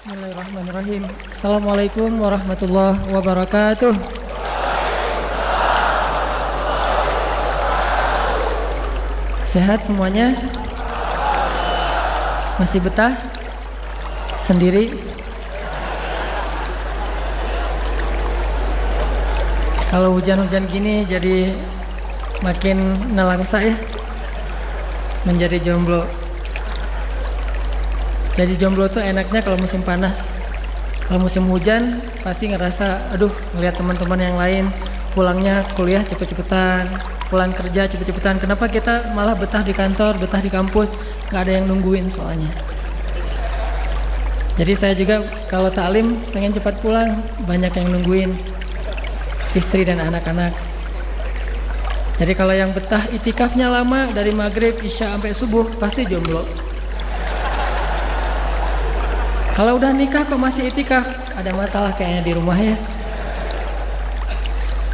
Bismillahirrahmanirrahim. Assalamualaikum warahmatullahi wabarakatuh. Sehat semuanya? Masih betah? Sendiri? Kalau hujan-hujan gini jadi makin nelangsa ya, menjadi jomblo. Jadi jomblo tuh enaknya kalau musim panas. Kalau musim hujan pasti ngerasa, aduh, ngelihat teman-teman yang lain pulangnya kuliah cepet-cepetan, pulang kerja cepet-cepetan. Kenapa kita malah betah di kantor, betah di kampus, nggak ada yang nungguin soalnya. Jadi saya juga kalau taklim pengen cepat pulang, banyak yang nungguin, istri dan anak-anak. Jadi kalau yang betah itikafnya lama dari maghrib, isya sampai subuh pasti jomblo. Kalau udah nikah kok masih itikaf, ada masalah kayaknya di rumah ya.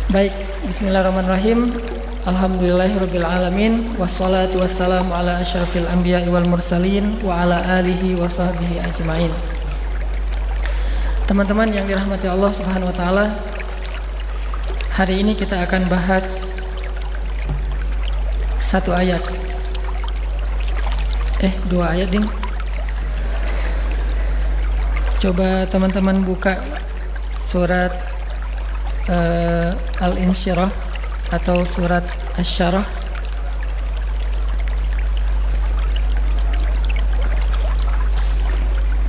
Baik, bismillahirrahmanirrahim. Alhamdulillahirabbil alamin, wassalatu wassalamu ala asyrafil anbiya'i wal mursalin wa ala alihi wa sahbihi ajmain. Teman-teman yang dirahmati Allah Subhanahu wa taala, hari ini kita akan bahas satu ayat. Dua ayat, ding. Coba teman-teman buka surat Al-Insyirah atau surat Asy-Syarah.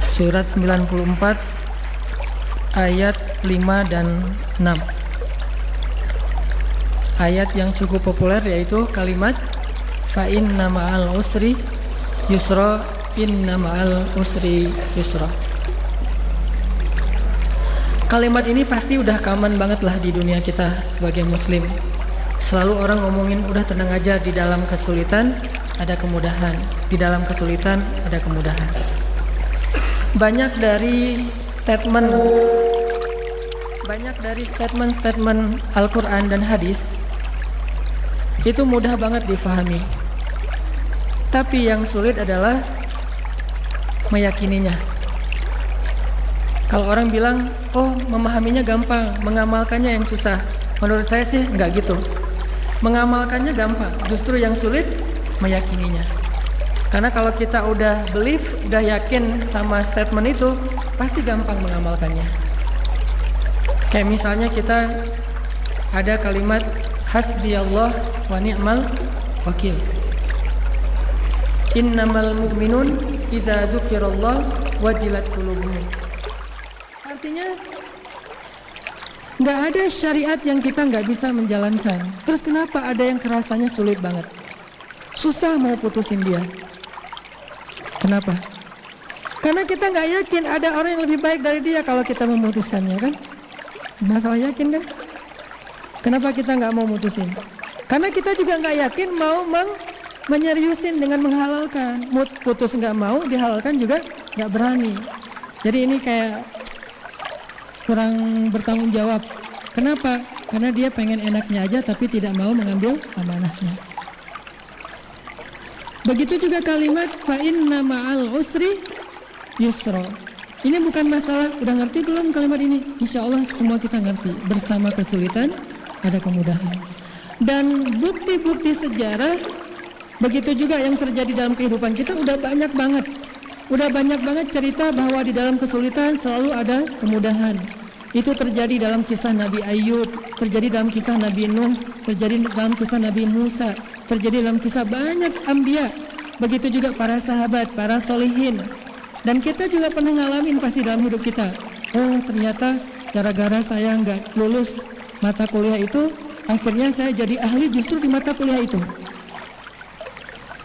Surat 94 ayat 5 dan 6. Ayat yang cukup populer yaitu kalimat fa inna ma'al usri yusra, inna ma'al usri yusra. Kalimat ini pasti udah common banget lah di dunia kita sebagai muslim. Selalu orang ngomongin udah tenang aja, di dalam kesulitan ada kemudahan, di dalam kesulitan ada kemudahan. Banyak dari statement Al-Quran dan hadis itu mudah banget difahami. Tapi yang sulit adalah meyakininya. Kalau orang bilang, oh memahaminya gampang, mengamalkannya yang susah. Menurut saya sih enggak gitu. Mengamalkannya gampang, justru yang sulit meyakininya. Karena kalau kita udah believe, udah yakin sama statement itu, pasti gampang mengamalkannya. Kayak misalnya kita ada kalimat hasbiyallah wa ni'mal wakil. Innamal mu'minun idza dzukirallah wajilat qulubuhum. Artinya nggak ada syariat yang kita nggak bisa menjalankan. Terus kenapa ada yang kerasanya sulit banget, susah mau putusin dia? Kenapa? Karena kita nggak yakin ada orang yang lebih baik dari dia kalau kita memutuskannya, kan? Masalah yakin kan? Kenapa kita nggak mau mutusin? Karena kita juga nggak yakin mau menyeriusin dengan menghalalkan. Putus nggak mau, dihalalkan juga nggak berani. Jadi ini kayak kurang bertanggung jawab. Kenapa? Karena dia pengen enaknya aja tapi tidak mau mengambil amanahnya. Begitu juga kalimat fa inna ma'al usri yusra. Ini bukan masalah, udah ngerti belum kalimat ini? Insya Allah semua kita ngerti. Bersama kesulitan ada kemudahan. Dan bukti-bukti sejarah begitu juga yang terjadi dalam kehidupan kita udah banyak banget. Udah banyak banget cerita bahwa di dalam kesulitan selalu ada kemudahan. Itu terjadi dalam kisah Nabi Ayub, terjadi dalam kisah Nabi Nuh, terjadi dalam kisah Nabi Musa, terjadi dalam kisah banyak anbiya. Begitu juga para sahabat, para solihin. Dan kita juga pernah ngalamin pasti dalam hidup kita. Oh ternyata gara-gara saya nggak lulus mata kuliah itu, akhirnya saya jadi ahli justru di mata kuliah itu.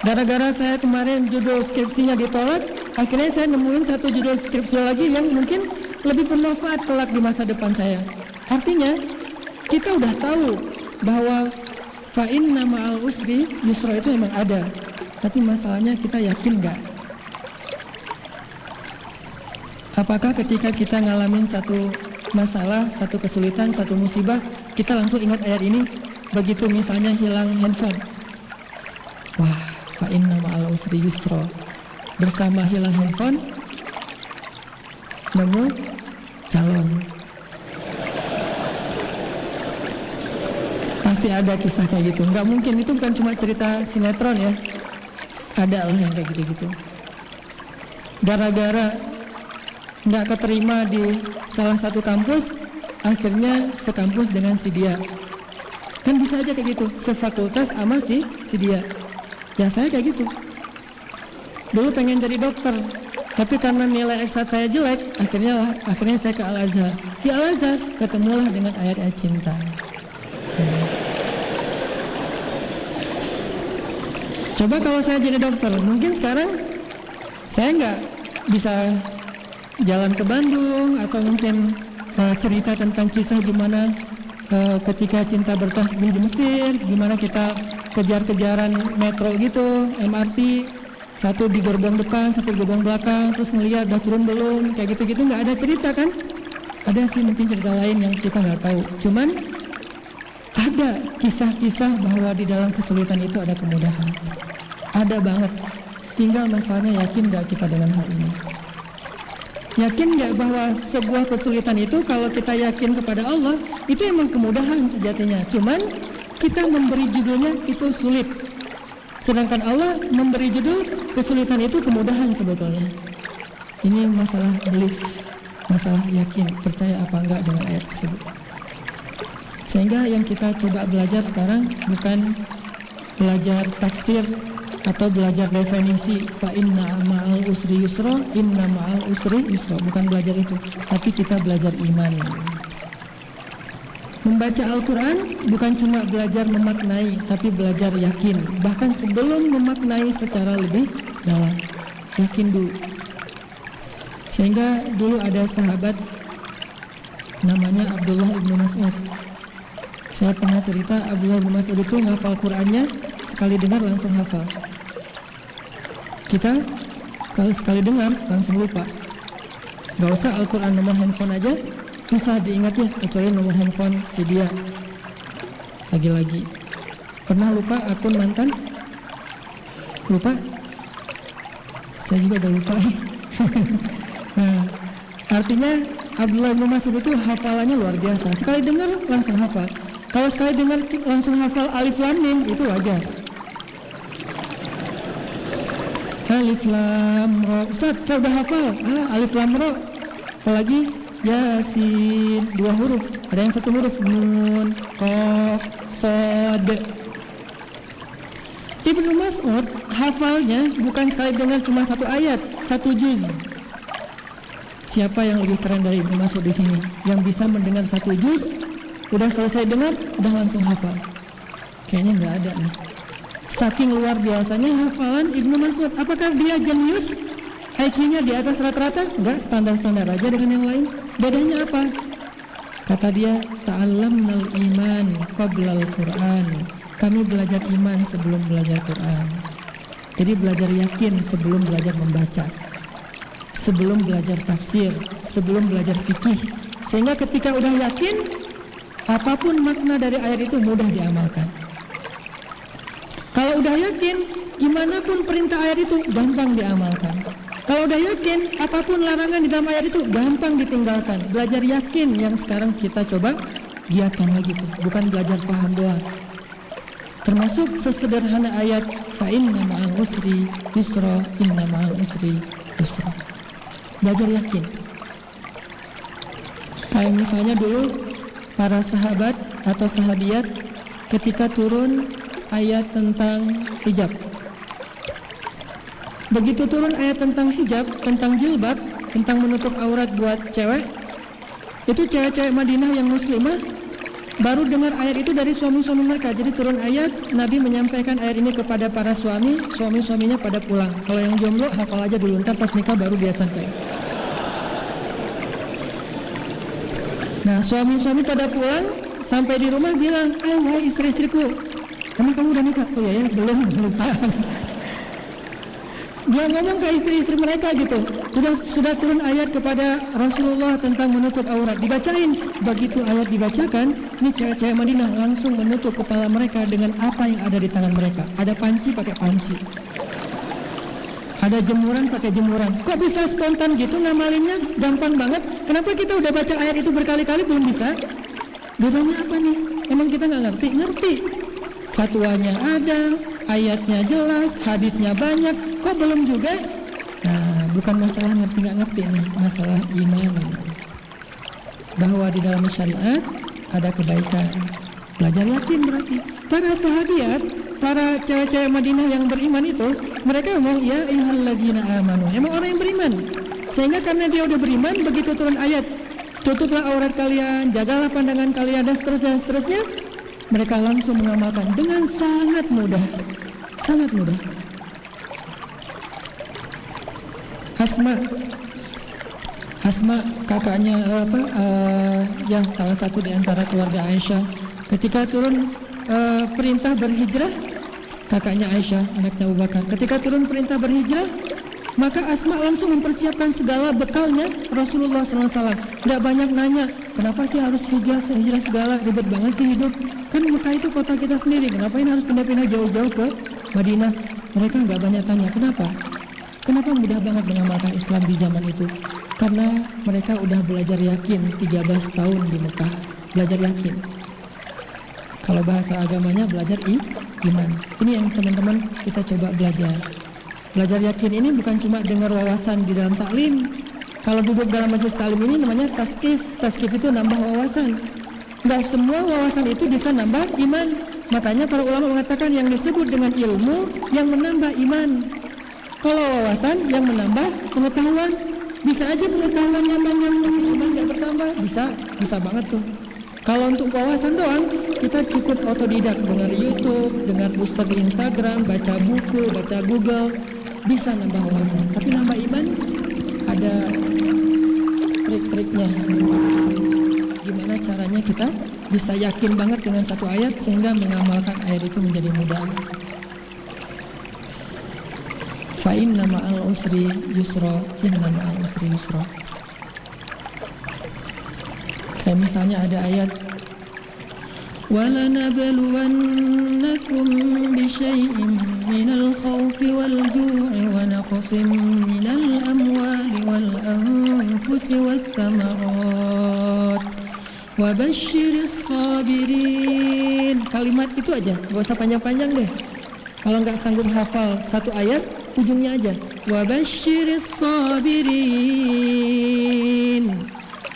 Gara-gara saya kemarin judul skripsinya ditolak, akhirnya saya nemuin satu judul skripsi lagi yang mungkin lebih bermanfaat kelak di masa depan saya. Artinya kita udah tahu bahwa fa inna ma'al usri yusra itu memang ada. Tapi masalahnya kita yakin nggak? Apakah ketika kita ngalamin satu masalah, satu kesulitan, satu musibah, kita langsung ingat ayat ini? Begitu misalnya hilang handphone, wah, fa inna ma'al usri yusra. Bersama hilang handphone nemu calon. Pasti ada kisah kayak gitu. Nggak mungkin, itu bukan cuma cerita sinetron ya. Ada lah yang kayak gitu-gitu. Gara-gara nggak keterima di salah satu kampus, akhirnya sekampus dengan si dia. Kan bisa aja kayak gitu, sefakultas sama si dia. Ya saya kayak gitu. Dulu pengen jadi dokter, tapi karena nilai X1 saya jelek, akhirnya saya ke Al-Azhar. Di Al-Azhar ketemulah dengan ayat-ayat cinta. Coba kalau saya jadi dokter, mungkin sekarang saya nggak bisa jalan ke Bandung, atau mungkin cerita tentang kisah gimana ketika cinta bertasbih di Mesir, gimana kita kejar-kejaran metro gitu, MRT, satu di gerbong depan, satu di gerbong belakang, terus ngeliat udah turun belum, kayak gitu-gitu. Nggak ada cerita kan? Ada sih mungkin cerita lain yang kita nggak tahu. Cuman ada kisah-kisah bahwa di dalam kesulitan itu ada kemudahan. Ada banget. Tinggal masalahnya yakin nggak kita dengan hal ini. Yakin nggak bahwa sebuah kesulitan itu kalau kita yakin kepada Allah, itu emang kemudahan sejatinya. Cuman kita memberi judulnya itu sulit. Sedangkan Allah memberi judul kesulitan itu kemudahan sebetulnya. Ini masalah belief, masalah yakin, percaya apa enggak dengan ayat tersebut. Sehingga yang kita coba belajar sekarang bukan belajar tafsir atau belajar definisi fa inna ma'al usri yusra, inna ma'al usri yusra, bukan belajar itu, tapi kita belajar iman. Membaca Al-Quran bukan cuma belajar memaknai, tapi belajar yakin. Bahkan sebelum memaknai secara lebih dalam, yakin dulu. Sehingga dulu ada sahabat namanya Abdullah ibn Mas'ud. Saya pernah cerita Abdullah ibn Mas'ud itu ngafal Qurannya, sekali dengar langsung hafal. Kita kalau sekali dengar langsung lupa. Gak usah Al-Quran, nomor handphone aja susah diingat ya, kecuali nomor handphone si dia. Lagi-lagi pernah lupa akun mantan? Lupa? Saya juga udah lupa. Nah, artinya Abdullah bin Mas'ud itu hafalannya luar biasa. Sekali dengar langsung hafal. Kalau sekali dengar langsung hafal alif lam mim itu wajar. Alif lam ro, Ustaz, saya udah hafal. Alif lam ro. Apalagi Yasin, 2 huruf. Ada yang 1 huruf, nun, qaf, shad. Ibnu Mas'ud hafalnya bukan sekali dengar cuma 1 ayat, 1 juz. Siapa yang lebih keren dari Ibnu Mas'ud di sini? Yang bisa mendengar 1 juz, udah selesai dengar, udah langsung hafal. Kayaknya nggak ada nih. Saking luar biasanya hafalan Ibnu Mas'ud. Apakah dia jenius? IQ-nya di atas rata-rata? Enggak, standar-standar aja dengan yang lain. Bedanya apa? Kata dia, ta'allamnal iman qablal Qur'an. Kami belajar iman sebelum belajar Quran. Jadi belajar yakin sebelum belajar membaca, sebelum belajar tafsir, sebelum belajar fikih. Sehingga ketika udah yakin, apapun makna dari ayat itu mudah diamalkan. Kalau udah yakin, gimana pun perintah ayat itu gampang diamalkan. Kalau udah yakin, apapun larangan di dalam ayat itu gampang ditinggalkan. Belajar yakin yang sekarang kita coba giatkan lagi tuh, bukan belajar paham doang. Termasuk sesederhana ayat fa inna ma'al usri yusra, inna ma'al usri yusra. Belajar yakin. Kayak misalnya dulu para sahabat atau sahabiat ketika turun ayat tentang hijab. Begitu turun ayat tentang hijab, tentang jilbab, tentang menutup aurat buat cewek, itu cewek-cewek Madinah yang muslimah baru dengar ayat itu dari suami-suami mereka. Jadi turun ayat, Nabi menyampaikan ayat ini kepada para suami, suami-suaminya pada pulang. Kalau yang jomblo hafal aja dulu, ntar pas nikah baru dia sampaikan. Nah, suami-suami pada pulang, sampai di rumah bilang, wahai istri-istriku, emang kamu udah nikah? Oh ya, belum, lupa. Dia ngomong ke istri-istri mereka gitu, sudah turun ayat kepada Rasulullah tentang menutup aurat, dibacain. Begitu ayat dibacakan, ini cewek-cewek Madinah langsung menutup kepala mereka dengan apa yang ada di tangan mereka. Ada panci, pakai panci. Ada jemuran pakai jemuran. Kok bisa spontan gitu ngamalinnya? Gampang banget. Kenapa kita udah baca ayat itu berkali-kali belum bisa? Bedanya apa nih? Emang kita nggak ngerti? Ngerti. Fatwanya ada, ayatnya jelas, hadisnya banyak. Kok belum juga? Nah, bukan masalah ngerti nggak ngerti nih, masalah iman. Bahwa di dalam syariat ada kebaikan. Belajar yakin berarti. Para sahabiat, para cewek-cewek Madinah yang beriman itu, mereka ngomong ya ayyuhalladzina amanu. Emang orang yang beriman. Sehingga karena dia udah beriman, begitu turun ayat, tutuplah aurat kalian, jagalah pandangan kalian, dan seterusnya, mereka langsung mengamalkan dengan sangat mudah. Sangat mudah. Asma kakaknya yang salah satu di antara keluarga Aisyah, ketika turun perintah berhijrah, kakaknya Aisyah, anaknya Abu Bakar, ketika turun perintah berhijrah, maka Asma langsung mempersiapkan segala bekalnya Rasulullah SAW. Nggak banyak nanya, kenapa sih harus hijrah segala, ribet banget sih hidup. Kan Mekah itu kota kita sendiri, kenapa ini harus pindah-pindah jauh-jauh ke Madinah? Mereka nggak banyak tanya, kenapa? Kenapa mudah banget mengamalkan Islam di zaman itu? Karena mereka udah belajar yakin 13 tahun di Mekah, belajar yakin. Kalau bahasa agamanya belajar iman. Ini yang teman-teman kita coba belajar. Belajar yakin ini bukan cuma dengar wawasan di dalam taklim. Kalau duduk dalam majelis taklim ini namanya taskif. Taskif itu nambah wawasan. Nggak semua wawasan itu bisa nambah iman. Makanya para ulama mengatakan yang disebut dengan ilmu yang menambah iman. Kalau wawasan yang menambah pengetahuan. Bisa aja pengetahuan nambah, iman nggak bertambah. Bisa banget tuh. Kalau untuk wawasan doang, kita cukup otodidak, dengar YouTube, dengar booster di Instagram, baca buku, baca Google, bisa nambah wawasan. Tapi nambah iman, ada trik-triknya. Gimana caranya kita bisa yakin banget dengan satu ayat sehingga mengamalkan ayat itu menjadi mudah. Fa inna ma'al usri yusra, inna ma'al usri yusra. Kayak misalnya ada ayat وَلَنَبْلُوَنَّكُمْ بِشَيْءٍ مِّنَ الْخَوْفِ وَالْجُوعِ وَنَقْصٍ مِّنَ الْأَمْوَالِ وَالْأَنفُسِ وَالثَّمَرَاتِ وَبَشِّرِ الصَّابِرِينَ. Kalimat itu aja, gak usah panjang-panjang deh. Kalau nggak sanggup hafal satu ayat, ujungnya aja وَبَشِّرِ الصَّابِرِينَ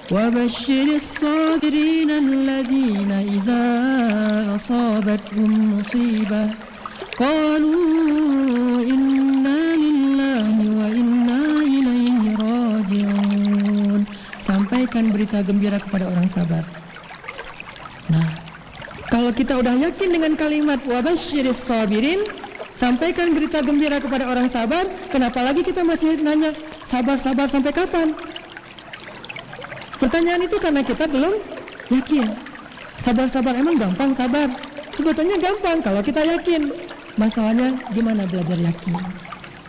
وَبَشِّرِ الصَّابِرِينَ الَّذِينَ إِذَا أَصَابَتْهُمْ مُصِيبَةٌ قَالُوا إِنَّا لِلَّهِ وَإِنَّا إِلَيْهِ رَاجِعُونَ. Sampaikan berita gembira kepada orang sabar. Nah, kalau kita udah yakin dengan kalimat وَبَشِّرِ الصَّابِرِينَ, sampaikan berita gembira kepada orang sabar, kenapa lagi kita masih nanya sabar-sabar sampai kapan? Pertanyaan itu karena kita belum yakin. Sabar-sabar, emang gampang sabar? Sebetulnya gampang kalau kita yakin. Masalahnya gimana belajar yakin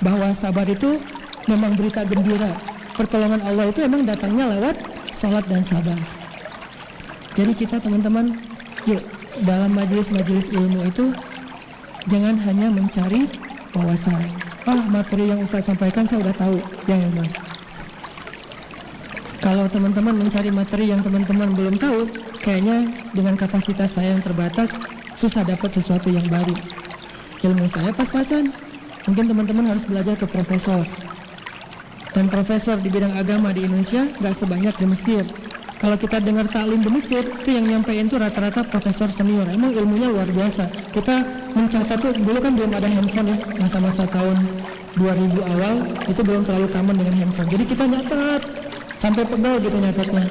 bahwa sabar itu memang berita gembira. Pertolongan Allah itu emang datangnya lewat sholat dan sabar. Jadi kita teman-teman, yuk dalam majelis-majelis ilmu itu jangan hanya mencari wawasan. Materi yang Ustaz sampaikan saya udah tahu, yang memang. Kalau teman-teman mencari materi yang teman-teman belum tahu, kayaknya dengan kapasitas saya yang terbatas, susah dapat sesuatu yang baru. Ilmu saya pas-pasan. Mungkin teman-teman harus belajar ke profesor. Dan profesor di bidang agama di Indonesia nggak sebanyak di Mesir. Kalau kita dengar taklim di Mesir, itu yang nyampein tuh rata-rata profesor senior. Emang ilmunya luar biasa. Kita mencatat tuh, dulu kan belum ada handphone ya, masa-masa tahun 2000 awal, itu belum terlalu common dengan handphone. Jadi kita nyatat sampai pegel gitu nyatetnya.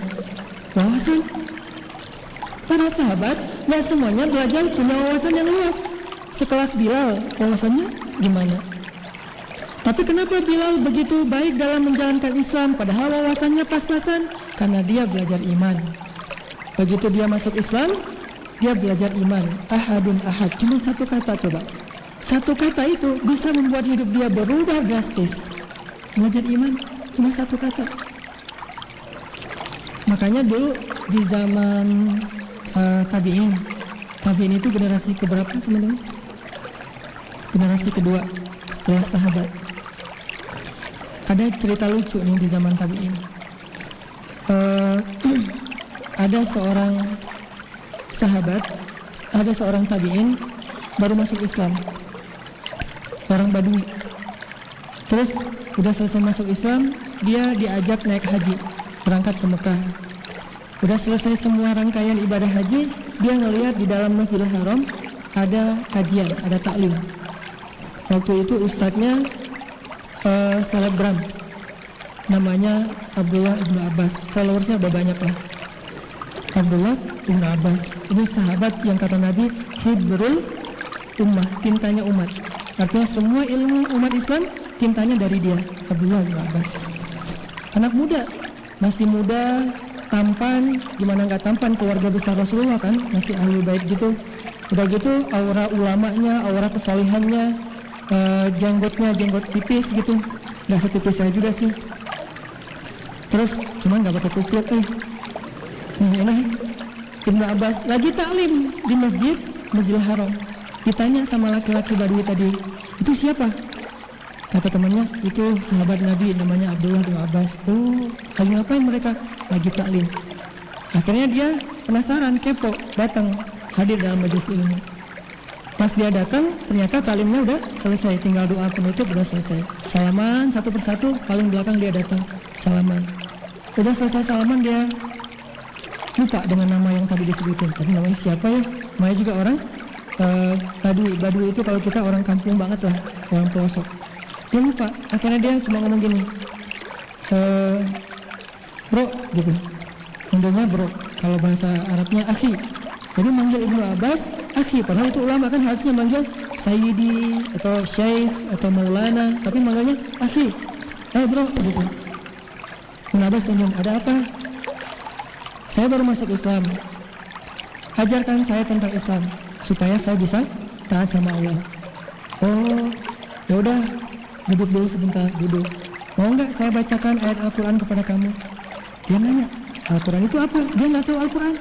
Wawasan. Para sahabat nggak semuanya belajar punya wawasan yang luas. Sekelas Bilal, wawasannya gimana? Tapi kenapa Bilal begitu baik dalam menjalankan Islam padahal wawasannya pas-pasan? Karena dia belajar iman. Begitu dia masuk Islam, dia belajar iman. Ahadun ahad, cuma satu kata coba. Satu kata itu bisa membuat hidup dia berubah drastis. Belajar iman cuma satu kata. Makanya dulu di zaman tabi'in itu generasi keberapa teman-teman? Generasi kedua setelah sahabat. Ada cerita lucu nih di zaman tabi'in. Ada seorang sahabat, ada seorang tabi'in baru masuk Islam, orang Badui. Terus udah selesai masuk Islam, dia diajak naik haji, berangkat ke Mekah. Udah selesai semua rangkaian ibadah haji, dia ngelihat di dalam Masjidil Haram ada kajian, ada taklim. Waktu itu ustadznya selebgram, namanya Abdullah ibnu Abbas. Followersnya udah banyak lah. Abdullah ibnu Abbas ini sahabat yang kata Nabi hibrul ummah, tintanya umat. Artinya semua ilmu umat Islam tintanya dari dia, Abdullah ibnu Abbas. Anak muda, masih muda, tampan, gimana nggak tampan, keluarga besar Rasulullah kan, masih ahli bait gitu. Udah gitu aura ulamanya, aura kesalihannya, jenggotnya jenggot tipis gitu, nggak setipis saya juga sih. Terus cuman nggak pakai kupluk ini Ibnu Abbas lagi taklim di Masjidil Haram. Ditanya sama laki-laki Badui tadi, itu siapa? Kata temannya, itu sahabat Nabi namanya Abdullah bin Abbas. Oh, lagi ngapain mereka? Lagi taklim. Akhirnya dia penasaran, kepo, datang hadir dalam majelis ilmu. Pas dia datang, ternyata taklimnya udah selesai, tinggal doa penutup udah selesai. Salaman satu persatu, paling belakang dia datang, salaman. Udah selesai salaman, dia lupa dengan nama yang tadi disebutin. Tadi namanya siapa ya? Namanya juga orang Badui itu kalau kita orang kampung banget lah, orang pelosok. Dia lupa, akhirnya dia cuma ngomong gini, bro gitu, manggilnya bro, kalau bahasa Arabnya akhi. Jadi manggil Ibnu Abbas akhi, padahal itu ulama kan harusnya manggil Sayyidi atau Syekh atau Maulana, tapi manggilnya akhi, bro gitu. Ibnu Abbas senyum, ada apa? Saya baru masuk Islam, ajarkan saya tentang Islam supaya saya bisa taat sama Allah. Oh, ya udah, duduk dulu sebentar, duduk. Mau nggak saya bacakan ayat Al-Quran kepada kamu? Dia nanya, Al-Quran itu apa? Dia nggak tahu Al-Quran.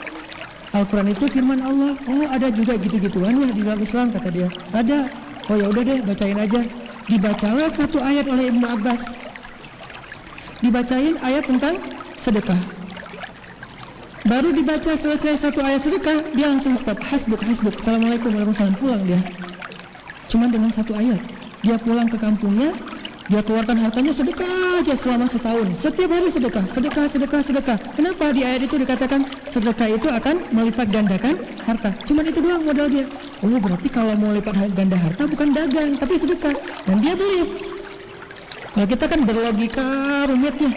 Al-Quran itu firman Allah. Oh, ada juga gitu-gituan ya di dalam Islam, kata dia. Ada. Oh ya udah deh, bacain aja. Dibacalah satu ayat oleh Ibnu Abbas. Dibacain ayat tentang sedekah. Baru dibaca selesai satu ayat sedekah, dia langsung stop. Hasbuk, assalamualaikum, waalaikumsalam, pulang dia. Cuma dengan satu ayat. Dia pulang ke kampungnya, dia keluarkan hartanya sedekah aja selama setahun. Setiap hari sedekah. Kenapa di ayat itu dikatakan sedekah itu akan melipat gandakan harta? Cuman itu doang modal dia. Oh, berarti kalau mau lipat ganda harta bukan dagang, tapi sedekah. Dan dia believe. Kalau kita kan berlogika rumit ya.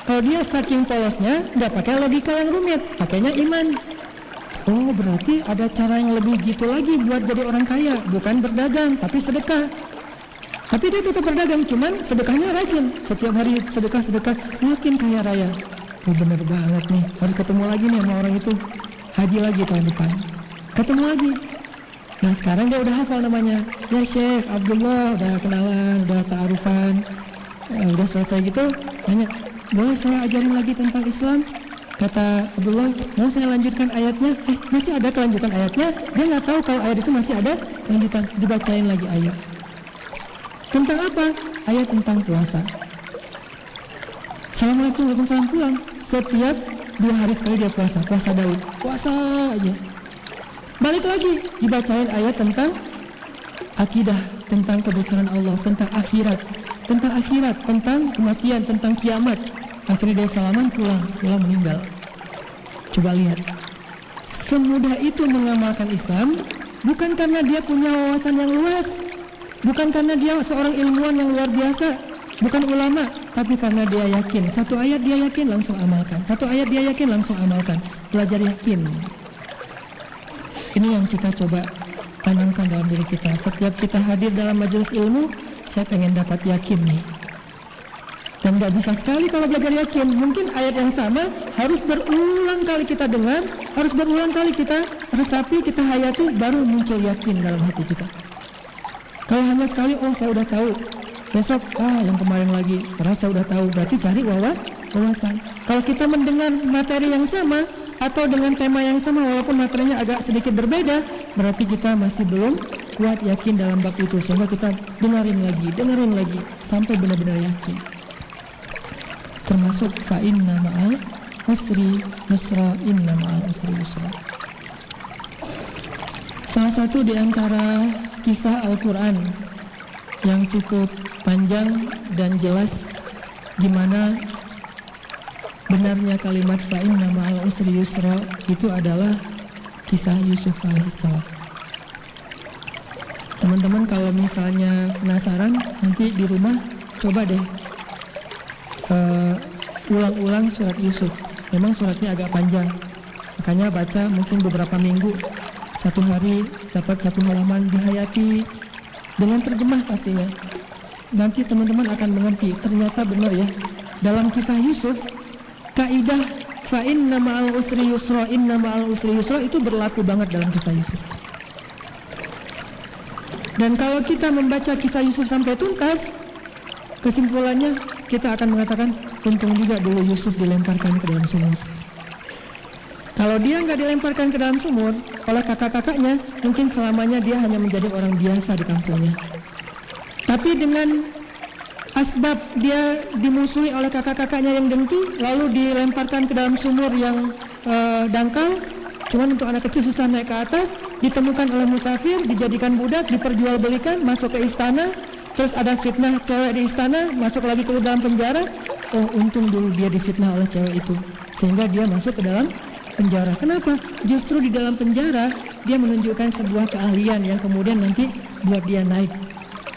Kalau dia saking polosnya, nggak pakai logika yang rumit, pakainya iman. Oh, berarti ada cara yang lebih gitu lagi buat jadi orang kaya, bukan berdagang, tapi sedekah. Tapi dia tetap berdagang, cuman sedekahnya rajin. Setiap hari sedekah, makin kaya raya. Oh, bener banget nih, harus ketemu lagi nih sama orang itu. Haji lagi tahun depan, ketemu lagi. Nah sekarang dia udah hafal namanya. Ya Syekh Abdullah, udah kenalan, udah ta'arufan, udah selesai gitu, nanya, boleh saya ajarin lagi tentang Islam? Kata Abdullah, mau saya lanjutkan ayatnya? Masih ada kelanjutan ayatnya? Dia nggak tahu kalau ayat itu masih ada kelanjutan. Dibacain lagi ayat. Tentang apa? Ayat tentang puasa. Assalamualaikum, waalaikumsalam, pulang. Setiap 2 hari sekali dia puasa Daud. Puasa aja. Balik lagi, dibacain ayat tentang akidah, tentang kebesaran Allah, tentang akhirat, tentang kematian, tentang kiamat. Akhirnya dia salaman, pulang meninggal. Coba lihat, semudah itu mengamalkan Islam, bukan karena dia punya wawasan yang luas, bukan karena dia seorang ilmuwan yang luar biasa, bukan ulama, tapi karena dia yakin. Satu ayat dia yakin, langsung amalkan. Satu ayat dia yakin, langsung amalkan. Belajar yakin. Ini yang kita coba tanamkan dalam diri kita. Setiap kita hadir dalam majelis ilmu, saya pengen dapat yakin nih. Dan gak bisa sekali kalau belajar yakin. Mungkin ayat yang sama harus berulang kali kita dengar, harus berulang kali kita resapi, kita hayati, baru muncul yakin dalam hati kita. Kalau hanya sekali, oh saya udah tahu, besok, yang kemarin lagi, karena saya udah tahu, berarti cari wawasan. Kalau kita mendengar materi yang sama, atau dengan tema yang sama, walaupun materinya agak sedikit berbeda, berarti kita masih belum kuat yakin dalam bab itu. Sehingga kita dengerin lagi, sampai benar-benar yakin. termasuk fa inna ma'al usri yusra, inna ma'al usri yusra. Salah satu di antara kisah Al-Quran yang cukup panjang dan jelas gimana benarnya kalimat fa inna ma'al usri yusra itu adalah kisah Yusuf alaihissalam. Teman-teman kalau misalnya penasaran, nanti di rumah coba deh ulang-ulang surat Yusuf. Memang suratnya agak panjang, makanya baca mungkin beberapa minggu, satu hari dapat satu halaman, dihayati dengan terjemah pastinya. Nanti teman-teman akan mengerti, ternyata benar ya, dalam kisah Yusuf kaidah fa inna ma'al usri yusra, inna ma'al usri yusra itu berlaku banget dalam kisah Yusuf. Dan kalau kita membaca kisah Yusuf sampai tuntas, kesimpulannya kita akan mengatakan untung juga dulu Yusuf dilemparkan ke dalam sumur. Kalau dia nggak dilemparkan ke dalam sumur oleh kakak-kakaknya, mungkin selamanya dia hanya menjadi orang biasa di kampungnya. Tapi dengan asbab dia dimusuhi oleh kakak-kakaknya yang dengki, lalu dilemparkan ke dalam sumur yang dangkal, cuman untuk anak kecil susah naik ke atas, ditemukan oleh musafir, dijadikan budak, diperjualbelikan, masuk ke istana, terus ada fitnah cewek di istana, masuk lagi ke dalam penjara. Oh, untung dulu dia difitnah oleh cewek itu, sehingga dia masuk ke dalam penjara. Kenapa? Justru di dalam penjara dia menunjukkan sebuah keahlian yang kemudian nanti buat dia naik,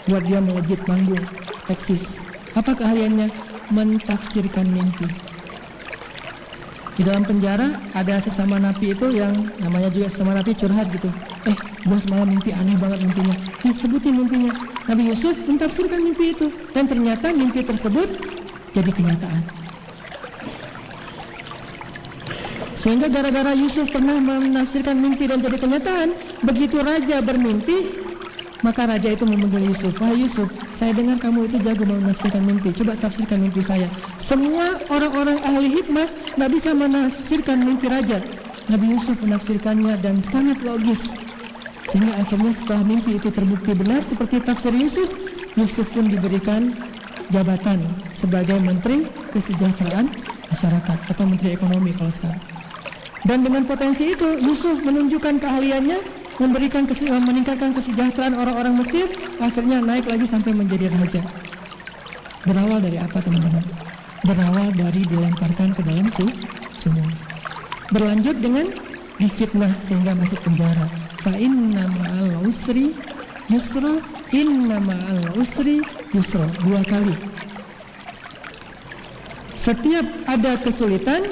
buat dia melejit manggung, eksis. Apa keahliannya? Mentafsirkan mimpi. Di dalam penjara ada sesama napi itu yang namanya juga sesama napi curhat gitu. Gua semalam mimpi aneh banget mimpinya. Disebutin mimpinya. Nabi Yusuf mentafsirkan mimpi itu, dan ternyata mimpi tersebut jadi kenyataan. Sehingga gara-gara Yusuf pernah menafsirkan mimpi dan jadi kenyataan, begitu raja bermimpi, maka raja itu memanggil Yusuf. Wahai Yusuf, saya dengar kamu itu jago menafsirkan mimpi, coba tafsirkan mimpi saya. Semua orang-orang ahli hikmah nggak bisa menafsirkan mimpi raja. Nabi Yusuf menafsirkannya dan sangat logis. Sehingga akhirnya setelah mimpi itu terbukti benar seperti tafsir Yusuf, Yusuf pun diberikan jabatan sebagai Menteri Kesejahteraan Masyarakat atau Menteri Ekonomi kalau sekarang. Dan dengan potensi itu, Yusuf menunjukkan keahliannya, meningkatkan kesejahteraan orang-orang Mesir, akhirnya naik lagi sampai menjadi raja. Berawal dari apa teman-teman? Berawal dari dilemparkan ke dalam sumur. Berlanjut dengan difitnah sehingga masuk penjara. Fa inna ma'al usri yusra, inna ma'al usri yusra. 2 kali. Setiap ada kesulitan,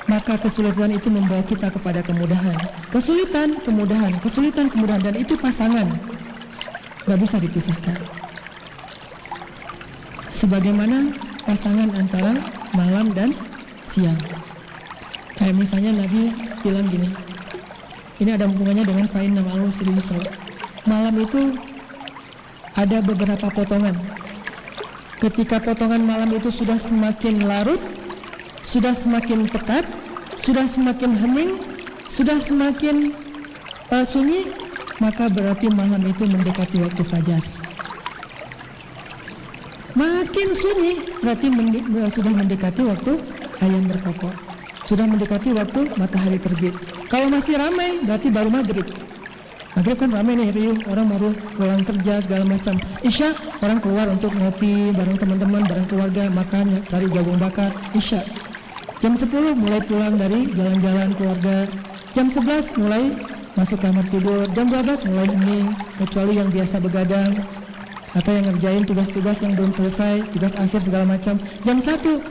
maka kesulitan itu membawa kita kepada kemudahan. Kesulitan, kemudahan, kesulitan, kemudahan, dan itu pasangan, gak bisa dipisahkan. Sebagaimana pasangan antara malam dan siang. Kayak misalnya Nabi bilang gini, ini ada hubungannya dengan fa inna ma'al usri yusra. Malam itu ada beberapa potongan. Ketika potongan malam itu sudah semakin larut, sudah semakin pekat, sudah semakin hening, sudah semakin sunyi, maka berarti malam itu mendekati waktu fajar. Makin sunyi berarti sudah mendekati waktu ayam berkokok, sudah mendekati waktu matahari terbit. Kalau masih ramai berarti baru maghrib. Maghrib kan ramai nih, riuh, orang baru pulang kerja segala macam. Isya orang keluar untuk ngopi bareng teman-teman, bareng keluarga, makan, cari jagung bakar. Isya jam 10 mulai pulang dari jalan-jalan keluarga. Jam 11 mulai masuk kamar tidur. Jam 12 mulai hening, kecuali yang biasa begadang atau yang ngerjain tugas-tugas yang belum selesai, tugas akhir segala macam. Jam 1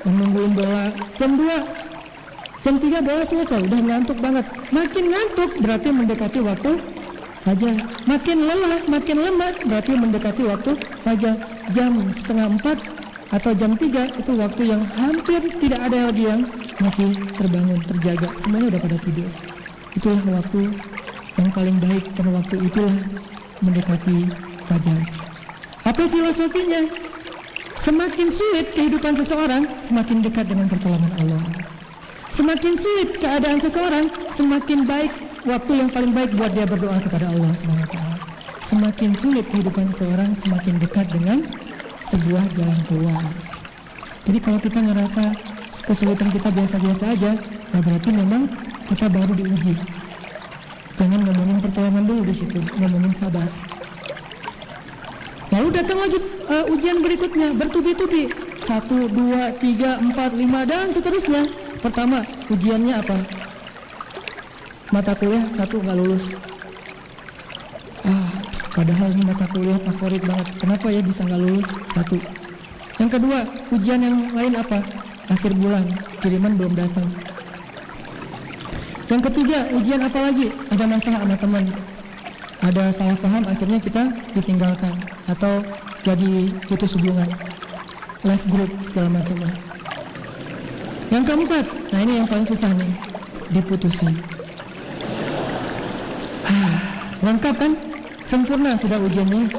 menungguin doa. Jam 2, jam 3 doa selesai, udah ngantuk banget. Makin ngantuk berarti mendekati waktu fajar. Makin lelah, makin lemah berarti mendekati waktu fajar. Jam 3:30 atau jam 3 itu waktu yang hampir tidak ada lagi yang masih terbangun, terjaga. Semuanya udah pada tidur. Itulah waktu yang paling baik, karena waktu itulah mendekati fajar. Apa filosofinya? Semakin sulit kehidupan seseorang, semakin dekat dengan pertolongan Allah. Semakin sulit keadaan seseorang, semakin baik waktu yang paling baik buat dia berdoa kepada Allah SWT. Semakin sulit kehidupan seseorang, semakin dekat dengan sebuah jalan keluar. Jadi kalau kita ngerasa kesulitan kita biasa-biasa aja, nah berarti memang kita baru diuji. Jangan ngomongin pertolongan dulu di situ, ngomongin sabar. Lalu datang lagi ujian berikutnya, bertubi-tubi. 1, 2, 3, 4, 5 dan seterusnya. Pertama, ujiannya apa? Mata kuliah 1 nggak lulus. Padahal ini mata kuliah favorit banget. Kenapa ya bisa nggak lulus? 1. Yang kedua, ujian yang lain apa? Akhir bulan, kiriman belum datang. Yang ketiga, ujian apa lagi? Ada masalah sama teman. Ada salah paham, akhirnya kita ditinggalkan atau jadi putus hubungan, live group segala macam lah. Yang keempat, nah ini yang paling susah nih, diputusin. Lengkap kan? Sempurna sudah ujiannya.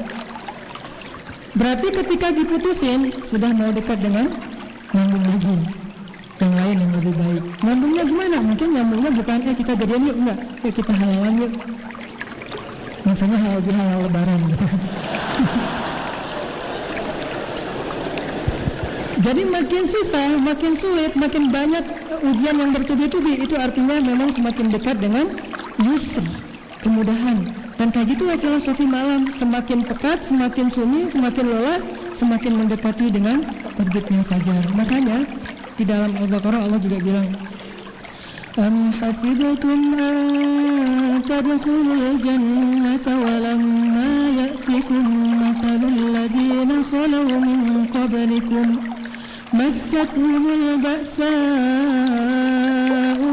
Berarti ketika diputusin sudah mau dekat dengan nyambung lagi yang lain yang lebih baik. Nyambungnya gimana? Mungkin nyambungnya bukan kita jadian yuk, enggak, kita halalan yuk. Maksudnya halal lebaran gitu. Jadi makin susah, makin sulit, makin banyak ujian yang bertubi-tubi, itu artinya memang semakin dekat dengan yusr, kemudahan. Dan kayak gitulah filosofi malam, semakin pekat, semakin sunyi, semakin lelah, semakin mendekati dengan terbitnya fajar. Makanya di dalam Al-Baqarah Allah juga bilang, Am hasibtum an tadkhulul jannata walamma ya'tikum mathalul ladzina khalaw min qablikum massathumul ba'sa'u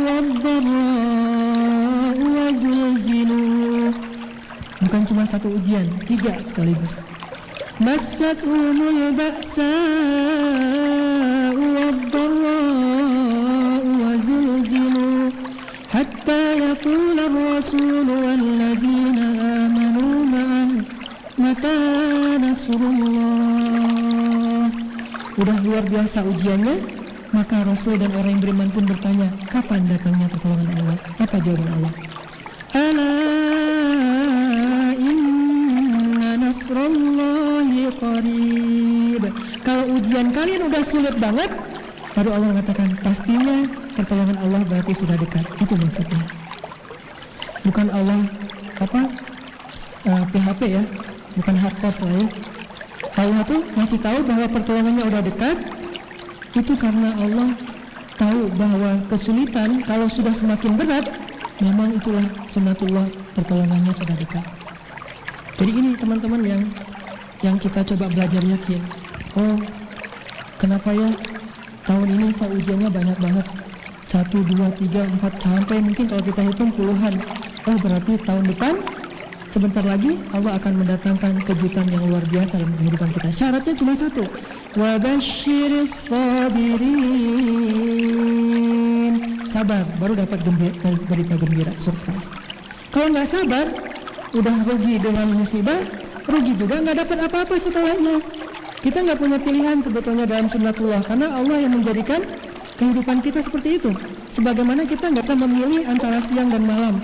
wad-dharra'u wa zulzilu. Bukan cuma 1 ujian, 3 sekaligus. Massathumul ba'sa'u wad-dharra'u wa zulzilu hatta yaqula ar-rasul walladzina amanu ma'ah mata nasrullah. Udah luar biasa ujiannya, maka Rasul dan orang yang beriman pun bertanya, kapan datangnya pertolongan Allah? Apa jawaban Allah? Ala inna nasrullahi qarib. Kalau ujian kalian udah sulit banget, baru Allah mengatakan pastinya pertolongan Allah berarti sudah dekat. Itu maksudnya. Bukan Allah PHP ya, bukan hardcore lah ya. Allah tuh masih tahu bahwa pertolongannya udah dekat. Itu karena Allah tahu bahwa kesulitan kalau sudah semakin berat, memang itulah sunnatullah, pertolongannya sudah dekat. Jadi ini teman-teman yang kita coba belajar yakin. Oh, kenapa ya tahun ini ujiannya banyak banget, 1, 2, 3, 4 sampai mungkin kalau kita hitung puluhan. Oh, berarti tahun depan sebentar lagi Allah akan mendatangkan kejutan yang luar biasa dalam kehidupan kita. Syaratnya cuma 1, wa basyiris sabirin. Sabar, baru dapat berita gembira, surprise. Kalau nggak sabar, udah rugi dengan musibah, rugi juga nggak dapat apa-apa setelahnya. Kita nggak punya pilihan sebetulnya dalam sunnatullah, karena Allah yang menjadikan kehidupan kita seperti itu. Sebagaimana kita nggak bisa memilih antara siang dan malam.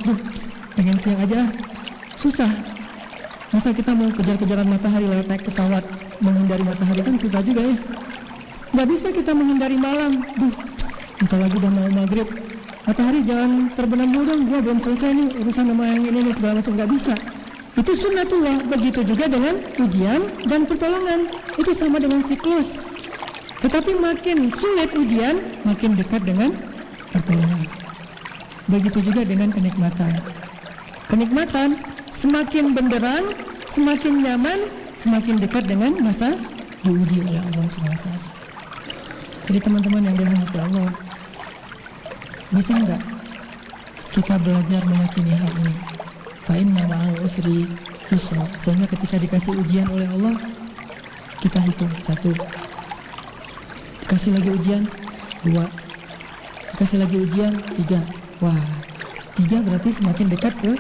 Pengen siang aja, susah. Masa kita mau kejar-kejaran matahari lewat naik pesawat, menghindari matahari kan susah juga ya. Nggak bisa kita menghindari malam. Bentar lagi udah mau maghrib, matahari jangan terbenam dulu dong, gua belum selesai nih urusan sama yang ini segala macam. Nggak bisa. Itu sunnatullah. Begitu juga dengan ujian dan pertolongan, itu sama dengan siklus. Tetapi makin sulit ujian, makin dekat dengan pertolongan. Begitu juga dengan kenikmatan. Kenikmatan semakin benderang, semakin nyaman, semakin dekat dengan masa diuji oleh Allah SWT. Jadi teman-teman yang dirahmati Allah, bisa nggak kita belajar meyakini hal ini? Fa inna ma'al usri yusra. Sehingga ketika dikasih ujian oleh Allah, kita hitung 1, dikasih lagi ujian 2, dikasih lagi ujian 3. Wah, 3 berarti semakin dekat ke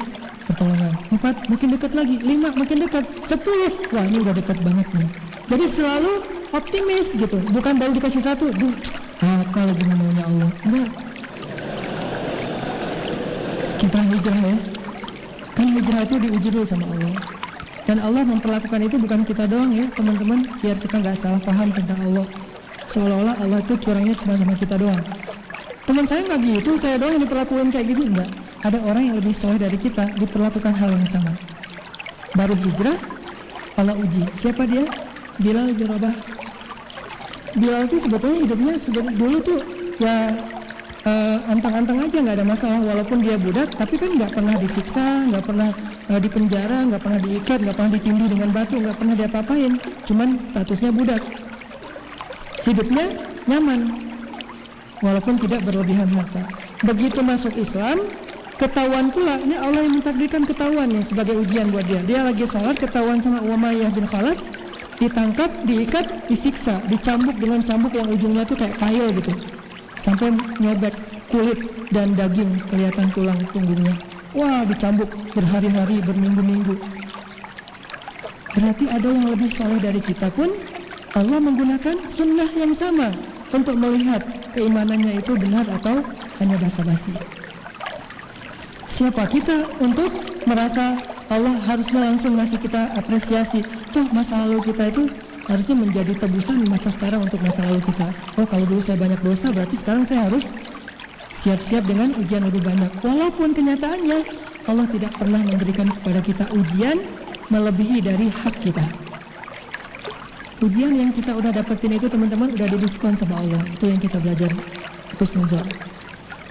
pertolongan. 4 makin dekat lagi, 5 makin dekat, 10 wah ini udah dekat banget nih. Jadi selalu optimis gitu, bukan baru dikasih 1, apa lagi maunya Allah. Enggak, kita hijrah ya, kan hijrah itu diuji dulu sama Allah. Dan Allah memperlakukan itu bukan kita doang ya teman-teman, biar kita nggak salah paham tentang Allah. seolah-olah Allah itu curangnya cuma sama kita doang. Teman saya nggak gitu, saya doang yang diperlakukan kayak gitu. Enggak, ada orang yang lebih soleh dari kita diperlakukan hal yang sama. Baru hijrah, Allah uji. Siapa dia? Bilal bin Rabah. Bilal itu sebetulnya hidupnya dulu tuh ya antang-antang aja, nggak ada masalah. Walaupun dia budak, tapi kan nggak pernah disiksa, nggak pernah dipenjara, nggak pernah diikat, nggak pernah ditindih dengan batu, nggak pernah diapa-apain. Cuman statusnya budak. Hidupnya nyaman, walaupun tidak berlebihan harta. Begitu masuk Islam, ketahuan pula, ini Allah yang mentakdirkan ketahuan nih sebagai ujian buat dia. Dia lagi sholat, ketahuan sama Umayyah bin Khalaf, ditangkap, diikat, disiksa, dicambuk dengan cambuk yang ujungnya tuh kayak kail gitu, sampai nyobek kulit dan daging, kelihatan tulang punggungnya. Wah, dicambuk berhari-hari, berminggu-minggu. Berarti ada yang lebih soleh dari kita pun Allah menggunakan sunnah yang sama untuk melihat keimanannya itu benar atau hanya basa-basi. Siapa kita untuk merasa Allah harusnya langsung ngasih kita apresiasi? Tuh, masa lalu kita itu harusnya menjadi tebusan di masa sekarang untuk masa lalu kita. Oh, kalau dulu saya banyak dosa, berarti sekarang saya harus siap-siap dengan ujian lebih banyak. Walaupun kenyataannya Allah tidak pernah memberikan kepada kita ujian melebihi dari hak kita. Ujian yang kita udah dapetin itu teman-teman udah didiskon sama Allah. Itu yang kita belajar husnuzon.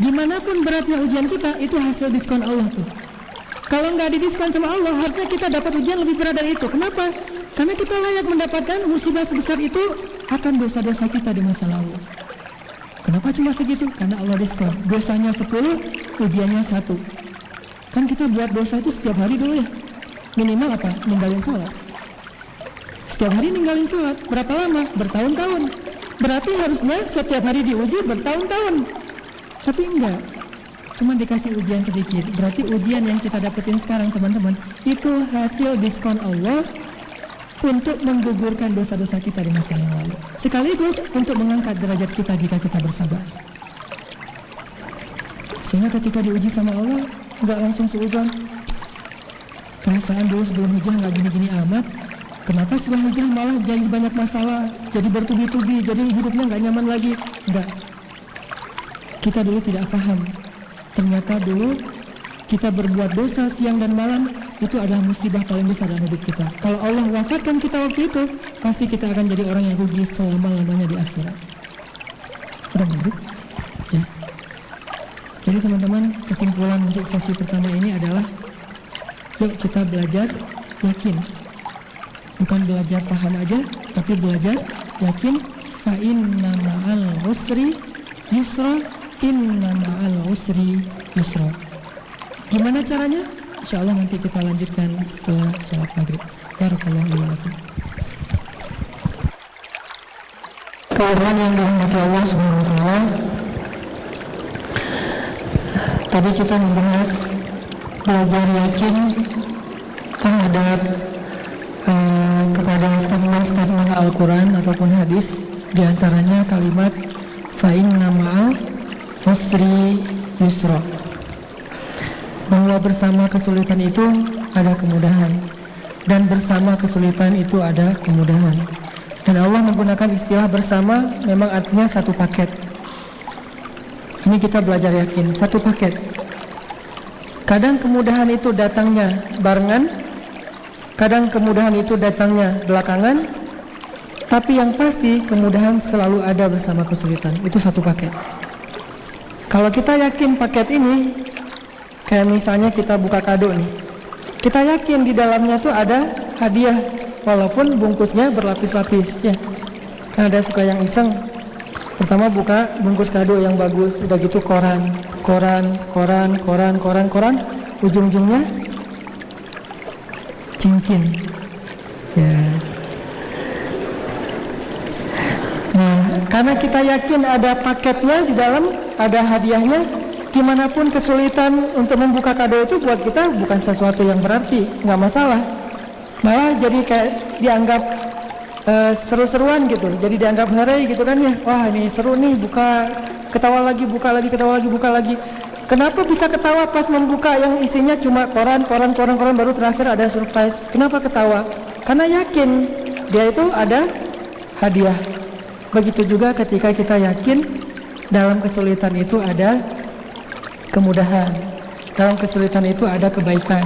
Gimanapun beratnya ujian kita, itu hasil diskon Allah tuh. Kalau nggak didiskon sama Allah, harusnya kita dapat ujian lebih berat dari itu. Kenapa? Karena kita layak mendapatkan musibah sebesar itu akan dosa-dosa kita di masa lalu. Kenapa cuma segitu? Karena Allah diskon. Dosanya 10, ujiannya 1. Kan kita buat dosa itu setiap hari dulu ya. Minimal apa? Ninggalin sholat. Setiap hari ninggalin sholat. Berapa lama? Bertahun-tahun. Berarti harusnya setiap hari diuji bertahun-tahun. Tapi enggak, cuma dikasih ujian sedikit. Berarti ujian yang kita dapetin sekarang teman-teman, itu hasil diskon Allah untuk menggugurkan dosa-dosa kita di masa yang lalu, sekaligus untuk mengangkat derajat kita jika kita bersabar. Sehingga ketika diuji sama Allah, enggak langsung suuzon. Perasaan dulu sebelum hijrah enggak gini-gini amat, kenapa setelah hijrah malah jadi banyak masalah, jadi bertubi-tubi, jadi hidupnya enggak nyaman lagi. Enggak. Kita dulu tidak paham, ternyata dulu kita berbuat dosa siang dan malam, itu adalah musibah paling besar dalam hidup kita. Kalau Allah wafatkan kita waktu itu, pasti kita akan jadi orang yang rugi selama-lamanya di akhirat. Udah ngerti? Ya. Jadi teman-teman, kesimpulan untuk sesi pertama ini adalah, yuk kita belajar yakin. Bukan belajar paham aja, tapi belajar yakin. Fa inna ma'al usri yusra, inna ma'al usri yusra. Gimana caranya? Insyaallah nanti kita lanjutkan setelah sholat maghrib. Barakallahu lakum. Kawan yang dirahmati Allah Subhanahu wa taala, tadi kita membahas belajar yakin terhadap kepada statement Al-Quran ataupun hadis, diantaranya kalimat fa inna ma'al usri yusra, bahwa bersama kesulitan itu ada kemudahan, dan bersama kesulitan itu ada kemudahan. Dan Allah menggunakan istilah bersama, memang artinya satu paket. Ini kita belajar yakin, satu paket. Kadang kemudahan itu datangnya barengan, kadang kemudahan itu datangnya belakangan, tapi yang pasti kemudahan selalu ada bersama kesulitan. Itu satu paket. Kalau kita yakin paket ini, kayak misalnya kita buka kado nih, kita yakin di dalamnya tuh ada hadiah, walaupun bungkusnya berlapis-lapis ya. Kan ada suka yang iseng, pertama buka bungkus kado yang bagus, udah gitu koran, ujung-ujungnya cincin ya. Nah, karena kita yakin ada paketnya di dalam, ada hadiahnya, gimana pun kesulitan untuk membuka kado itu buat kita bukan sesuatu yang berarti, nggak masalah. Malah jadi kayak dianggap seru-seruan gitu, jadi dianggap hari gitu kan ya. Wah ini seru nih, ketawa lagi, buka lagi. Kenapa bisa ketawa pas membuka yang isinya cuma koran, baru terakhir ada surprise? Kenapa ketawa? Karena yakin dia itu ada hadiah. Begitu juga ketika kita yakin dalam kesulitan itu ada kemudahan, dalam kesulitan itu ada kebaikan.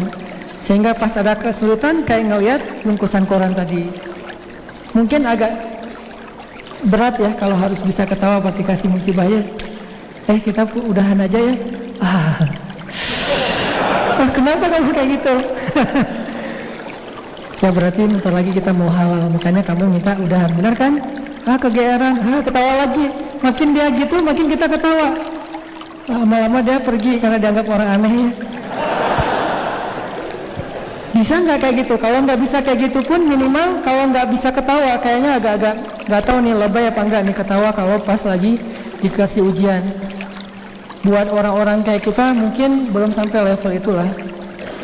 Sehingga pas ada kesulitan kayak ngelihat bungkusan koran tadi, mungkin agak berat ya kalau harus bisa ketawa pas dikasih musibah ya. Kita udahan aja ya. Kenapa kamu kayak gitu? Ya berarti bentar lagi kita mau halal, makanya kamu minta udahan, benar kan? Kegeeran, ketawa lagi. Makin dia gitu, makin kita ketawa. Lama-lama dia pergi karena dianggap orang aneh ya. Bisa nggak kayak gitu? Kalau nggak bisa kayak gitu pun minimal kalau nggak bisa ketawa, kayaknya agak-agak nggak tahu nih lebay apa enggak nih ketawa kalau pas lagi dikasih ujian. Buat orang-orang kayak kita mungkin belum sampai level itulah.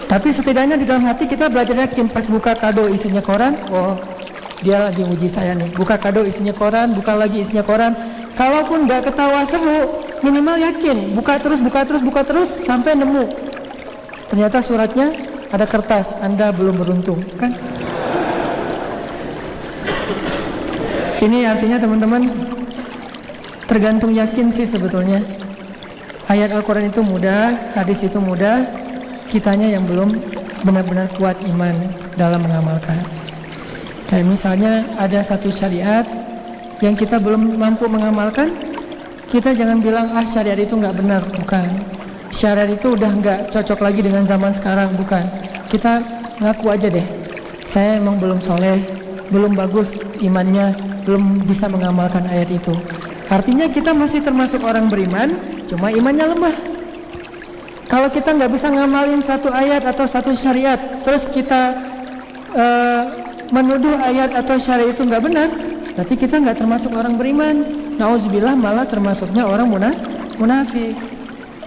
Tapi setidaknya di dalam hati kita belajar yakin pas buka kado isinya koran, oh dia lagi uji saya nih. Buka kado isinya koran, buka lagi isinya koran. Kalaupun nggak ketawa seru, minimal yakin. Buka terus sampai nemu. Ternyata suratnya ada kertas, Anda belum beruntung, kan? Ini artinya teman-teman tergantung yakin sih sebetulnya. Ayat Al-Quran itu mudah, hadis itu mudah, kitanya yang belum benar-benar kuat iman dalam mengamalkan. Kayak misalnya ada satu syariat yang kita belum mampu mengamalkan, kita jangan bilang syariat itu nggak benar, bukan. Syariat itu udah nggak cocok lagi dengan zaman sekarang, bukan. Kita ngaku aja deh, saya emang belum soleh, belum bagus imannya, belum bisa mengamalkan ayat itu. Artinya kita masih termasuk orang beriman, cuma imannya lemah. Kalau kita nggak bisa ngamalin satu ayat atau satu syariat, terus kita menuduh ayat atau syariat itu nggak benar, berarti kita nggak termasuk orang beriman. Nauzubillah, malah termasuknya orang munafik.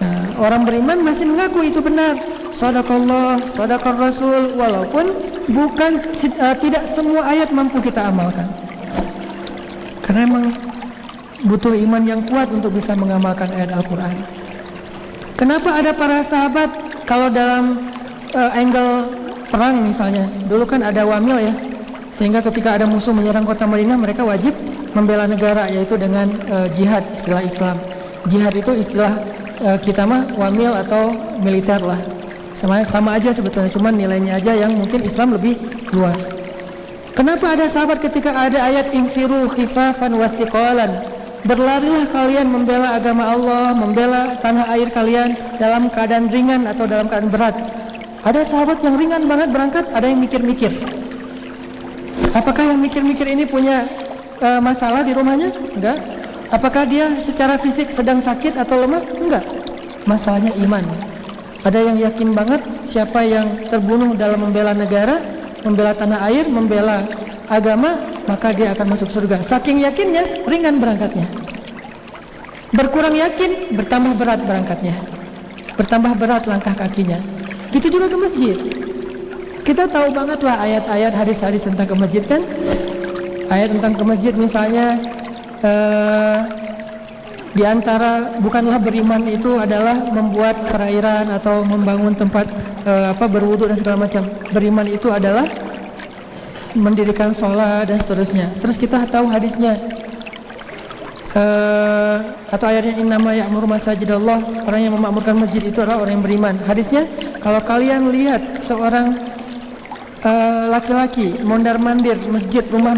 Nah, orang beriman masih mengaku itu benar. Shadaqallah, shadaqar Rasul, walaupun tidak semua ayat mampu kita amalkan. Karena emang butuh iman yang kuat untuk bisa mengamalkan ayat Al-Quran. Kenapa ada para sahabat kalau dalam angle perang misalnya, dulu kan ada wamil ya, sehingga ketika ada musuh menyerang kota Madinah, mereka wajib membela negara, yaitu dengan jihad, istilah Islam. Jihad itu istilah kita mah wamil atau militer lah, sama aja sebetulnya, cuman nilainya aja yang mungkin Islam lebih luas. Kenapa ada sahabat ketika ada ayat infiru khifafan wa thiqalan, berlarilah kalian membela agama Allah, membela tanah air kalian dalam keadaan ringan atau dalam keadaan berat. Ada sahabat yang ringan banget berangkat, ada yang mikir-mikir. Apakah yang mikir-mikir ini punya masalah di rumahnya? Enggak. Apakah dia secara fisik sedang sakit atau lemah? Enggak. Masalahnya iman. Ada yang yakin banget siapa yang terbunuh dalam membela negara, membela tanah air, membela agama, maka dia akan masuk surga. Saking yakinnya, ringan berangkatnya. Berkurang yakin, bertambah berat berangkatnya, bertambah berat langkah kakinya. Gitu juga ke masjid. Kita tahu banget lah ayat-ayat, hadis-hadis tentang ke masjid kan. Ayat tentang ke masjid misalnya, di antara bukanlah beriman itu adalah membuat perairan atau membangun tempat berwudu dan segala macam. Beriman itu adalah mendirikan sholat dan seterusnya. Terus kita tahu hadisnya, atau ayatnya innama ya'muru masajidallah, orang yang memakmurkan masjid itu adalah orang yang beriman. Hadisnya, kalau kalian lihat seorang laki-laki mondar-mandir masjid rumah,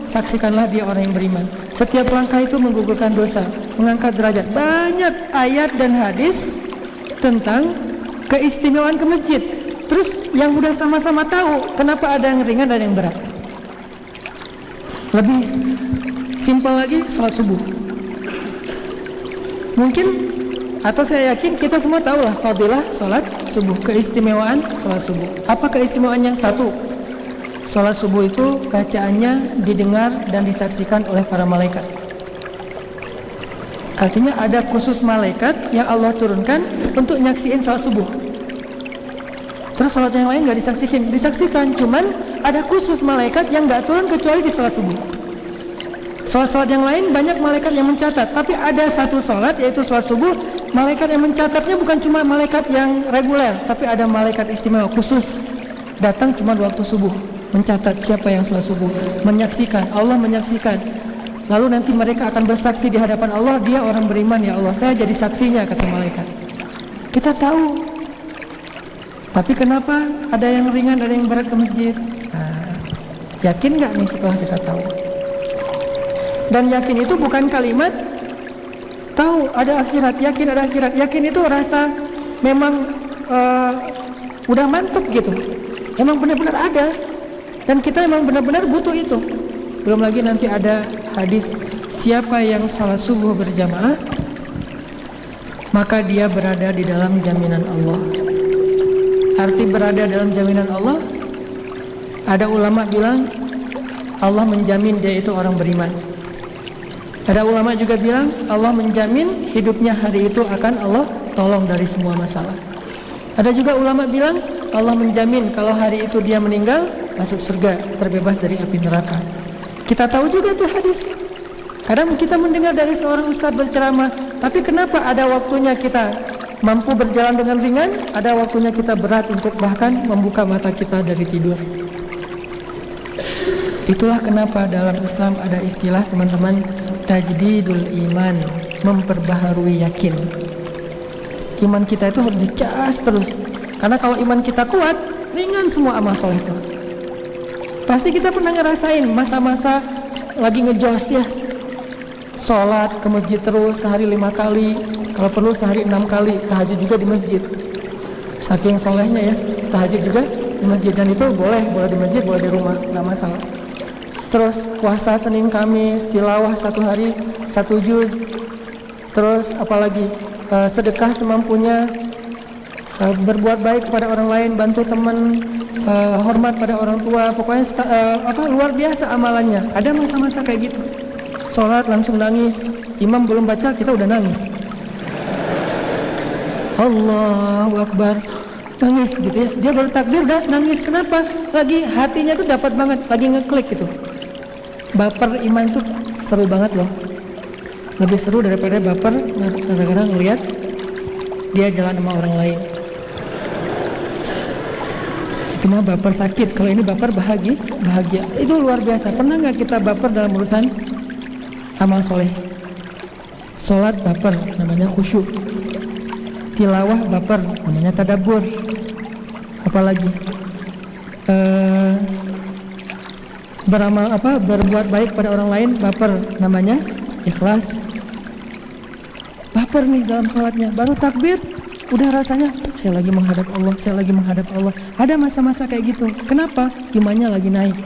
saksikanlah dia orang yang beriman. Setiap langkah itu menggugurkan dosa, mengangkat derajat. Banyak ayat dan hadis tentang keistimewaan ke masjid. Terus yang udah sama-sama tahu, kenapa ada yang ringan dan yang berat? Lebih simpel lagi, sholat subuh. Mungkin, atau saya yakin kita semua tahu lah fadilah sholat subuh, keistimewaan sholat subuh. Apa keistimewaannya? Satu, sholat subuh itu bacaannya didengar dan disaksikan oleh para malaikat. Artinya ada khusus malaikat yang Allah turunkan untuk nyaksiin sholat subuh. Terus sholat yang lain nggak disaksikan, cuman ada khusus malaikat yang nggak turun kecuali di sholat subuh. Sholat-sholat yang lain banyak malaikat yang mencatat, tapi ada satu sholat yaitu sholat subuh, malaikat yang mencatatnya bukan cuma malaikat yang reguler, tapi ada malaikat istimewa khusus datang cuma waktu subuh, mencatat siapa yang sholat subuh, menyaksikan, Allah menyaksikan. Lalu nanti mereka akan bersaksi di hadapan Allah, dia orang beriman ya Allah, saya jadi saksinya, kata malaikat. Kita tahu. Tapi kenapa ada yang ringan, ada yang berat ke masjid? Nah, yakin nggak nih setelah kita tahu? Dan yakin itu bukan kalimat tahu ada akhirat, yakin ada akhirat. Yakin itu rasa memang udah mantap gitu. Emang benar-benar ada. Dan kita memang benar-benar butuh itu. Belum lagi nanti ada hadis, siapa yang salat subuh berjamaah maka dia berada di dalam jaminan Allah. Arti berada dalam jaminan Allah, ada ulama bilang Allah menjamin dia itu orang beriman. Ada ulama juga bilang Allah menjamin hidupnya hari itu akan Allah tolong dari semua masalah. Ada juga ulama bilang Allah menjamin kalau hari itu dia meninggal masuk surga, terbebas dari api neraka. Kita tahu juga tuh hadis. Kadang kita mendengar dari seorang ustaz berceramah, tapi kenapa ada waktunya kita mampu berjalan dengan ringan, ada waktunya kita berat untuk bahkan membuka mata kita dari tidur. Itulah kenapa dalam Islam ada istilah, teman-teman, tajdidul iman, memperbaharui yakin. Iman kita itu harus dicas terus. Karena kalau iman kita kuat, ringan semua amal soleh itu. Pasti kita pernah ngerasain masa-masa lagi ngejos ya, sholat ke masjid terus sehari 5 kali, kalau perlu sehari 6 kali, tahajud juga di masjid. Saking solehnya ya, tahajud juga di masjid. Dan itu boleh di masjid, boleh di rumah, nggak masalah. Terus puasa Senin Kamis, tilawah 1 hari 1 juz. Terus apalagi sedekah semampunya, berbuat baik kepada orang lain, bantu teman, hormat pada orang tua. Pokoknya luar biasa amalannya. Ada masa-masa kayak gitu. Sholat langsung nangis, imam belum baca kita udah nangis. Allahu Akbar, nangis gitu ya. Dia baru takbir udah nangis. Kenapa? Lagi hatinya tuh dapat banget, lagi ngeklik gitu. Baper iman tuh seru banget loh. Lebih seru daripada baper kadang-kadang ngeliat dia jalan sama orang lain. Itu mah baper sakit. Kalau ini baper bahagia. Itu luar biasa. Pernah nggak kita baper dalam urusan amal soleh? Sholat baper, namanya khusyuk. Tilawah baper, namanya tadabbur. Apalagi berbuat baik pada orang lain baper, namanya ikhlas. Baper nih dalam sholatnya, baru takbir udah rasanya saya lagi menghadap Allah, saya lagi menghadap Allah. Ada masa-masa kayak gitu. Kenapa? Imannya lagi naik.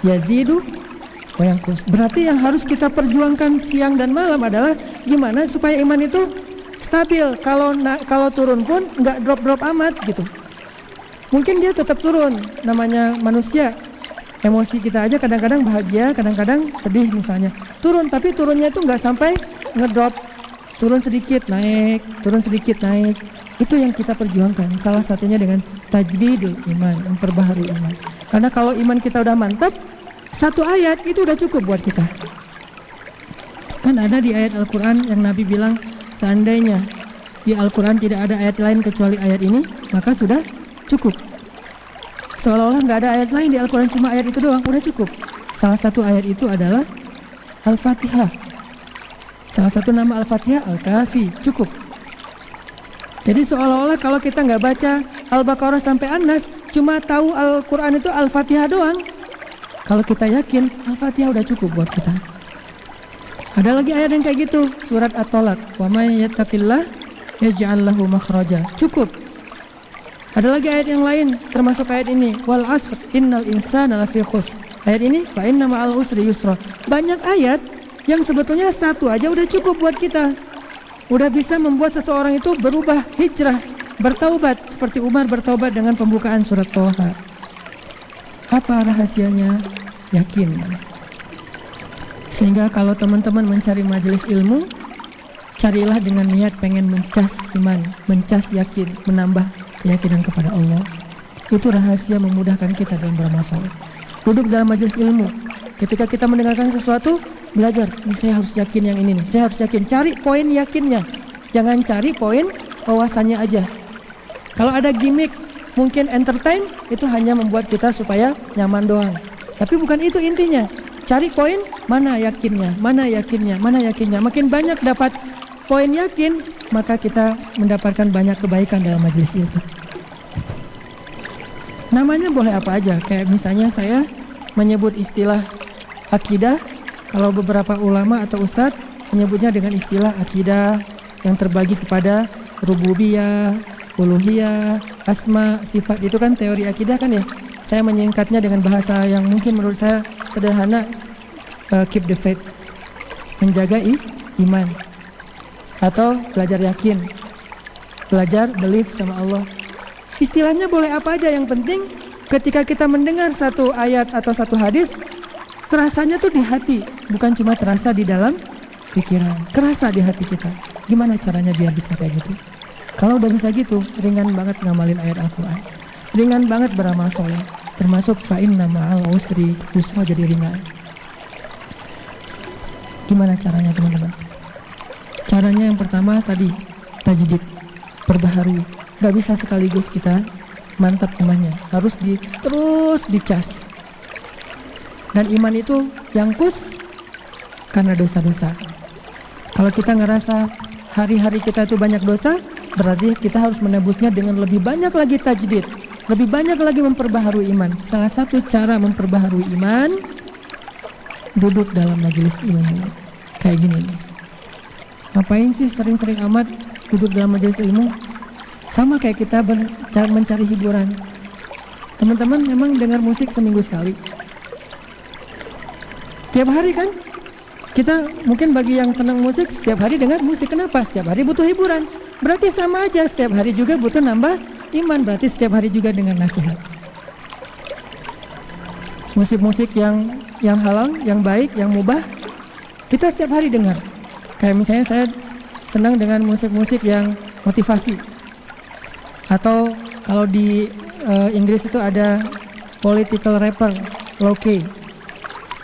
Yazidu wa yanqus. Berarti yang harus kita perjuangkan siang dan malam adalah gimana supaya iman itu stabil. Kalau turun pun nggak drop amat gitu. Mungkin dia tetap turun, namanya manusia. Emosi kita aja kadang-kadang bahagia, kadang-kadang sedih misalnya. Turun, tapi turunnya itu nggak sampai ngedrop. Turun sedikit naik, turun sedikit naik. Itu yang kita perjuangkan. Salah satunya dengan tajdidul iman, memperbaharui iman. Karena kalau iman kita udah mantap, 1 ayat itu udah cukup buat kita. Kan ada di ayat Al-Quran yang Nabi bilang, seandainya di Al-Quran tidak ada ayat lain kecuali ayat ini, maka sudah cukup. Seolah-olah nggak ada ayat lain di Al-Quran, cuma ayat itu doang, udah cukup. Salah satu ayat itu adalah Al-Fatihah. Salah satu nama Al-Fatihah Al-Kafi, cukup. Jadi seolah-olah kalau kita nggak baca Al-Baqarah sampai An-Nas, cuma tahu Al-Quran itu Al-Fatihah doang. Kalau kita yakin Al-Fatihah udah cukup buat kita. Ada lagi ayat yang kayak gitu, surat At-Tolak, wa may yattaqillah yaj'al lahu makhraja, cukup. Ada lagi ayat yang lain termasuk ayat ini, wal asr innal insana lafi khusr. Ayat ini fa inna ma'al usri yusra. Banyak ayat yang sebetulnya satu aja udah cukup buat kita. Udah bisa membuat seseorang itu berubah, hijrah, bertaubat seperti Umar bertaubat dengan pembukaan surat Thaha. Apa rahasianya? Yakin. Sehingga kalau teman-teman mencari majelis ilmu, carilah dengan niat pengen mencas iman, mencas yakin, menambah keyakinan kepada Allah. Itu rahasia memudahkan kita dalam beramal saleh. Duduk dalam majelis ilmu, ketika kita mendengarkan sesuatu, belajar, ini saya harus yakin yang ini nih, saya harus yakin, cari poin yakinnya. Jangan cari poin wawasannya aja. Kalau ada gimmick, mungkin entertain, itu hanya membuat kita supaya nyaman doang. Tapi bukan itu intinya. Cari poin, mana yakinnya, mana yakinnya, mana yakinnya. Makin banyak dapat poin yakin, maka kita mendapatkan banyak kebaikan dalam majelis itu. Namanya boleh apa aja, kayak misalnya saya menyebut istilah akidah, kalau beberapa ulama atau ustadz menyebutnya dengan istilah akidah yang terbagi kepada rububiyah, uluhiyah, asma, sifat. Itu kan teori akidah kan ya. Saya menyingkatnya dengan bahasa yang mungkin menurut saya sederhana, keep the faith, menjaga iman, atau belajar yakin, belajar belief sama Allah. Istilahnya boleh apa aja, yang penting ketika kita mendengar satu ayat atau satu hadis, terasanya tuh di hati, bukan cuma terasa di dalam pikiran, kerasa di hati kita. Gimana caranya biar bisa kayak gitu? Kalau udah bisa gitu, ringan banget ngamalin ayat Al-Quran, ringan banget beramal soleh, termasuk fa inna ma'al usri yusra, jadi ringan. Gimana caranya teman-teman? Caranya yang pertama tadi, tajdid, perbaharui. Gak bisa sekaligus kita mantap imannya, harus terus dicas. Dan iman itu yangkus karena dosa-dosa. Kalau kita ngerasa hari-hari kita itu banyak dosa, berarti kita harus menebusnya dengan lebih banyak lagi tajdid, lebih banyak lagi memperbaharui iman. Salah satu cara memperbaharui iman, duduk dalam majelis ilmu kayak gini nih. Ngapain sih sering-sering amat duduk dalam majelis ilmu? Sama kayak kita mencari hiburan. Teman-teman memang dengar musik seminggu sekali, tiap hari kan? Kita mungkin bagi yang senang musik setiap hari dengar musik. Kenapa? Setiap hari butuh hiburan. Berarti sama aja, setiap hari juga butuh nambah iman. Berarti setiap hari juga dengar nasihat. Musik-musik yang halal, yang baik, yang mubah, kita setiap hari dengar. Kayak misalnya saya senang dengan musik-musik yang motivasi. Atau kalau di Inggris itu ada political rapper, Loke.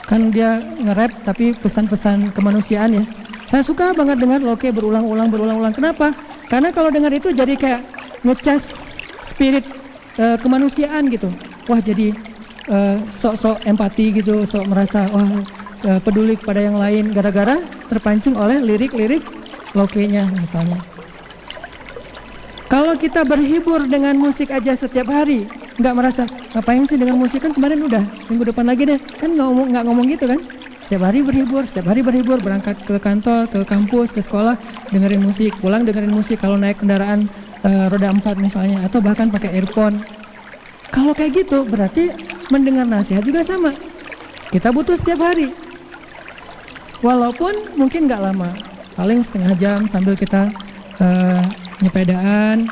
Kan dia nge-rap tapi pesan-pesan kemanusiaan ya. Saya suka banget dengar Loke berulang-ulang. Kenapa? Karena kalau dengar itu jadi kayak ngecas spirit kemanusiaan gitu. Wah, jadi sok-sok empati gitu, sok merasa peduli kepada yang lain gara-gara terpancing oleh lirik-lirik Loke-nya misalnya. Kalau kita berhibur dengan musik aja setiap hari, nggak merasa ngapain sih dengan musik, kan kemarin udah, minggu depan lagi deh, kan nggak ngomong gitu kan. Setiap hari berhibur, berangkat ke kantor, ke kampus, ke sekolah, dengerin musik, pulang dengerin musik, kalau naik kendaraan roda 4 misalnya, atau bahkan pakai earphone. Kalau kayak gitu berarti mendengar nasihat juga sama, kita butuh setiap hari, walaupun mungkin nggak lama, paling setengah jam sambil kita nyepedaan,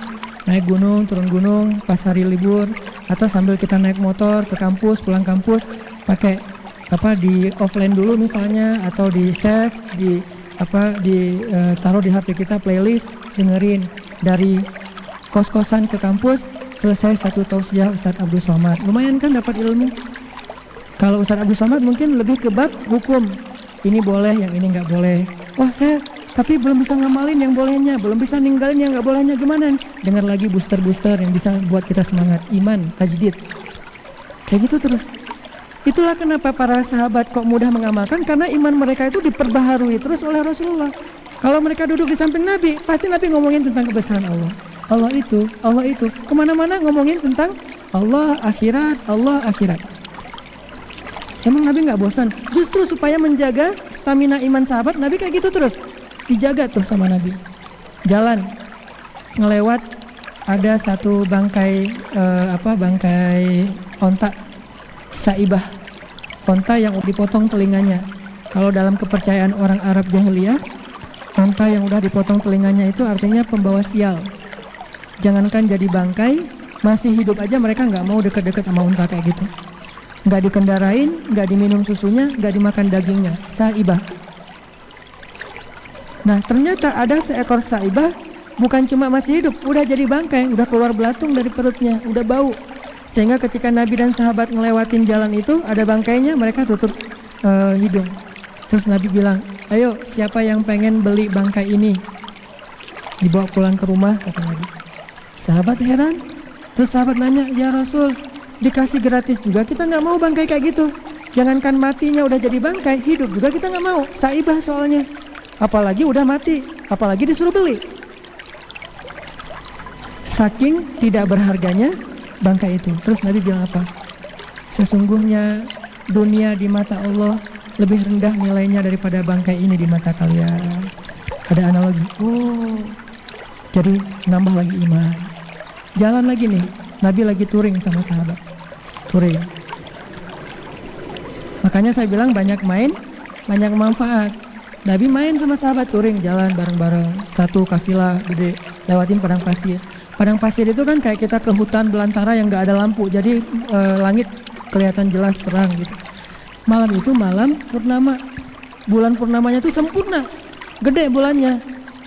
naik gunung, turun gunung pas hari libur, atau sambil kita naik motor ke kampus, pulang kampus, pakai di offline dulu misalnya, atau di save, taruh di HP kita playlist, dengerin dari kos-kosan ke kampus, selesai satu tausiah Ustadz Abdul Somad, lumayan kan dapat ilmu. Kalau Ustadz Abdul Somad mungkin lebih ke bab hukum, ini boleh, yang ini nggak boleh. Wah, saya tapi belum bisa ngamalin yang bolehnya, belum bisa ninggalin yang nggak bolehnya, gimana? Dengar lagi booster yang bisa buat kita semangat, iman, tajdid. Kayak gitu terus. Itulah kenapa para sahabat kok mudah mengamalkan, karena iman mereka itu diperbaharui terus oleh Rasulullah. Kalau mereka duduk di samping Nabi, pasti Nabi ngomongin tentang kebesaran Allah. Allah itu. Kemana-mana ngomongin tentang Allah, akhirat. Emang Nabi nggak bosan? Justru supaya menjaga stamina iman sahabat, Nabi kayak gitu terus. Dijaga tuh sama Nabi. Jalan ngelewat ada satu bangkai onta saibah, onta yang dipotong telinganya. Kalau dalam kepercayaan orang Arab jahiliyah, onta yang udah dipotong telinganya itu artinya pembawa sial. Jangankan jadi bangkai, masih hidup aja mereka nggak mau deket-deket sama onta kayak gitu. Nggak dikendarain, nggak diminum susunya, nggak dimakan dagingnya. Saibah. Nah, ternyata ada seekor saibah, bukan cuma masih hidup, udah jadi bangkai, udah keluar belatung dari perutnya, udah bau. Sehingga ketika Nabi dan sahabat ngelewatin jalan itu, ada bangkainya, mereka tutup hidung. Terus Nabi bilang, ayo siapa yang pengen beli bangkai ini? Dibawa pulang ke rumah, kata Nabi. Sahabat heran, terus sahabat nanya, ya Rasul, dikasih gratis juga, kita nggak mau bangkai kayak gitu. Jangankan matinya udah jadi bangkai, hidup juga kita nggak mau. Saibah soalnya. Apalagi udah mati, apalagi disuruh beli. Saking tidak berharganya bangkai itu. Terus Nabi bilang apa? Sesungguhnya dunia di mata Allah lebih rendah nilainya daripada bangkai ini di mata kalian. Ada analogi. Oh, jadi nambah lagi iman. Jalan lagi nih, Nabi lagi touring sama sahabat. Touring. Makanya saya bilang banyak main, banyak manfaat. Nabi main sama sahabat touring, jalan bareng-bareng. Satu kafilah gede, lewatin padang pasir. Padang pasir itu kan kayak kita ke hutan belantara yang gak ada lampu, jadi langit kelihatan jelas terang gitu. Malam itu malam purnama, bulan purnamanya itu sempurna, gede bulannya,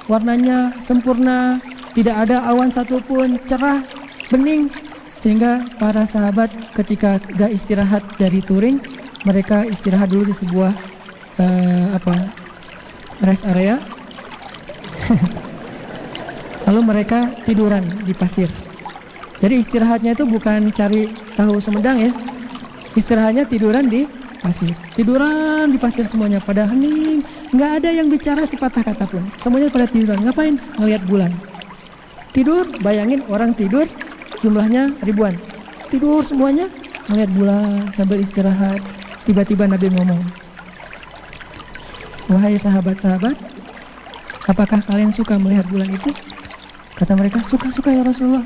warnanya sempurna, tidak ada awan satupun, cerah, bening. Sehingga para sahabat ketika gak istirahat dari touring, mereka istirahat dulu di sebuah rest area. Lalu mereka tiduran di pasir. Jadi istirahatnya itu bukan cari tahu Sumedang ya. Istirahatnya tiduran di pasir. Tiduran di pasir semuanya pada hening. Nggak ada yang bicara sepatah kata pun. Semuanya pada tiduran. Ngapain? Ngelihat bulan. Tidur, bayangin orang tidur jumlahnya ribuan. Tidur semuanya ngelihat bulan sambil istirahat. Tiba-tiba Nabi ngomong, "Wahai sahabat-sahabat, apakah kalian suka melihat bulan itu?" Kata mereka, "Suka-suka ya Rasulullah."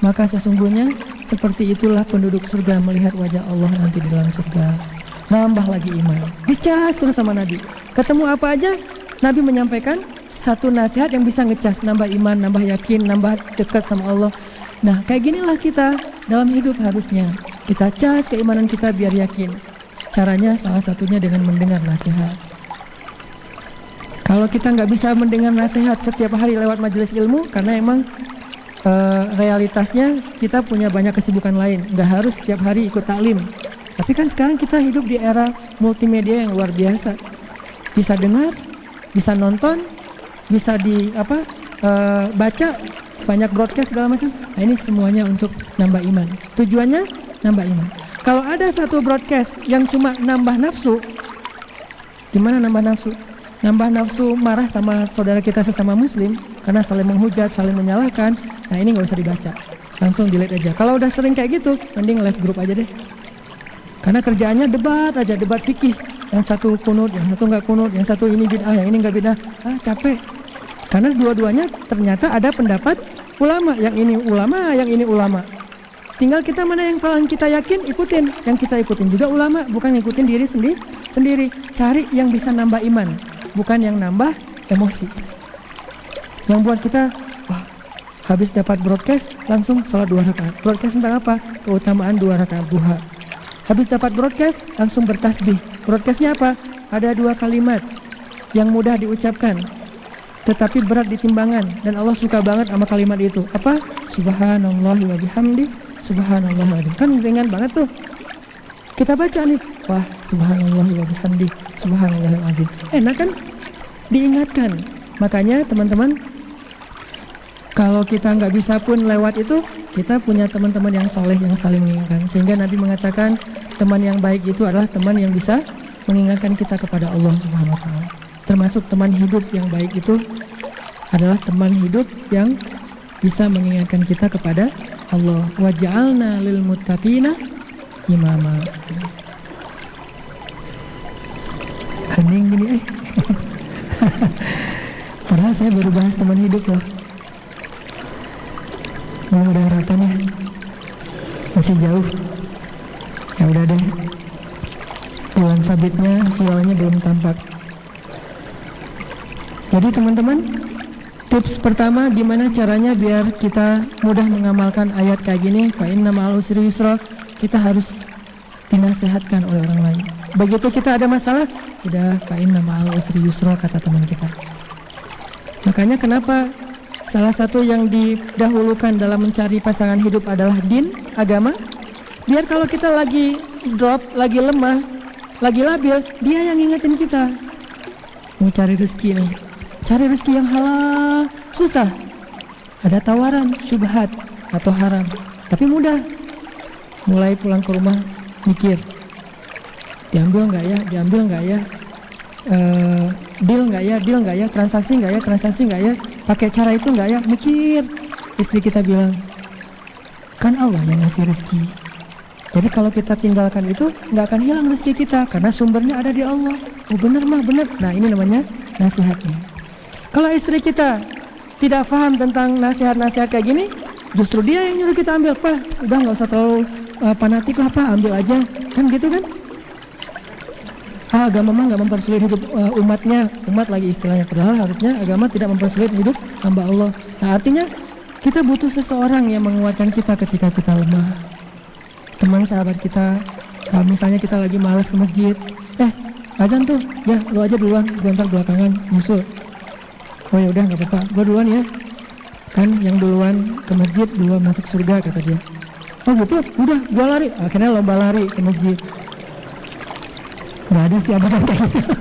Maka sesungguhnya seperti itulah penduduk surga melihat wajah Allah nanti di dalam surga. Nambah lagi iman. Dicas terus sama Nabi. Ketemu apa aja, Nabi menyampaikan satu nasihat yang bisa ngecas, nambah iman, nambah yakin, nambah dekat sama Allah. Nah, kayak ginilah kita dalam hidup harusnya. Kita cas keimanan kita biar yakin. Caranya salah satunya dengan mendengar nasihat. Kalau kita nggak bisa mendengar nasihat setiap hari lewat majelis ilmu, karena emang realitasnya kita punya banyak kesibukan lain, nggak harus setiap hari ikut taklim. Tapi kan sekarang kita hidup di era multimedia yang luar biasa. Bisa dengar, bisa nonton, bisa baca, banyak broadcast segala macam. Nah, ini semuanya untuk nambah iman. Tujuannya nambah iman. Kalau ada satu broadcast yang cuma nambah nafsu, gimana nambah nafsu? Nambah nafsu marah sama saudara kita sesama muslim karena saling menghujat, saling menyalahkan. Nah, ini nggak usah dibaca, langsung delete aja. Kalau udah sering kayak gitu, mending live group aja deh. Karena kerjaannya debat aja, debat fikih. Yang satu kunut, yang satu nggak kunut, yang satu ini bid'ah, yang ini nggak bid'ah. Capek. Karena dua-duanya ternyata ada pendapat ulama, yang ini ulama, yang ini ulama. Tinggal kita mana yang paling kita yakin, ikutin. Yang kita ikutin juga ulama, bukan ngikutin diri sendiri. Cari yang bisa nambah iman, bukan yang nambah emosi. Yang buat kita, wah, habis dapat broadcast, langsung sholat 2 rakaat. Broadcast tentang apa? Keutamaan 2 rakaat duha. Habis dapat broadcast, langsung bertasbih. Broadcastnya apa? Ada 2 kalimat yang mudah diucapkan, tetapi berat di timbangan. Dan Allah suka banget sama kalimat itu. Apa? Subhanallah wa bihamdi, subhanallahazim. Kan ringan banget tuh. Kita baca nih, wah, subhanallah wa bihamdi, subhanallahazim. Enak kan? Diingatkan. Makanya teman-teman, kalau kita nggak bisa pun lewat itu, kita punya teman-teman yang soleh yang saling mengingatkan. Sehingga Nabi mengatakan teman yang baik itu adalah teman yang bisa mengingatkan kita kepada Allah Subhanahu wa Ta'ala. Termasuk teman hidup yang baik itu adalah teman hidup yang bisa mengingatkan kita kepada Allah. Wa ja'alna lil muttaqina imama. Hening gini Padahal saya baru bahas teman hidup loh. Belum ada harapan ya, masih jauh. Ya udah deh, bulan sabitnya, hilalnya belum tampak. Jadi teman-teman, tips pertama gimana caranya biar kita mudah mengamalkan ayat kayak gini, fa inna ma'al usri yusra. Kita harus dinasehatkan oleh orang lain. Begitu kita ada masalah, udah fa inna ma'al usri yusra, kata teman kita. Makanya kenapa salah satu yang didahulukan dalam mencari pasangan hidup adalah din, agama. Biar kalau kita lagi drop, lagi lemah, lagi labil, dia yang ngingetin kita. Mau cari rezeki nih, cari rezeki yang halal, susah. Ada tawaran, syubhat atau haram, tapi mudah. Mulai pulang ke rumah, mikir, Diambil nggak ya, diambil nggak ya, deal nggak ya, transaksi nggak ya, pakai cara itu nggak ya, mikir. Istri kita bilang, kan Allah yang ngasih rezeki. Jadi kalau kita tinggalkan itu nggak akan hilang rezeki kita karena sumbernya ada di Allah. Oh bener mah bener. Nah ini namanya nasihatnya. Kalau istri kita tidak paham tentang nasihat-nasihat kayak gini, justru dia yang nyuruh kita ambil. Pak, udah nggak usah terlalu fanatik lah Pak, ambil aja. Kan gitu kan? Agama mah nggak mempersulit hidup umatnya, umat lagi istilahnya. Padahal harusnya agama tidak mempersulit hidup hamba Allah. Nah artinya kita butuh seseorang yang menguatkan kita ketika kita lemah. Teman sahabat kita, kalau misalnya kita lagi malas ke masjid, azan tuh, ya lu aja duluan, gue ntar belakangan nyusul. Oh ya udah nggak apa-apa, gue duluan ya. Kan yang duluan ke masjid duluan masuk surga kata dia. Oh gitu, udah gue lari. Akhirnya lomba lari ke masjid. Nggak ada sih abadan kayak gitu.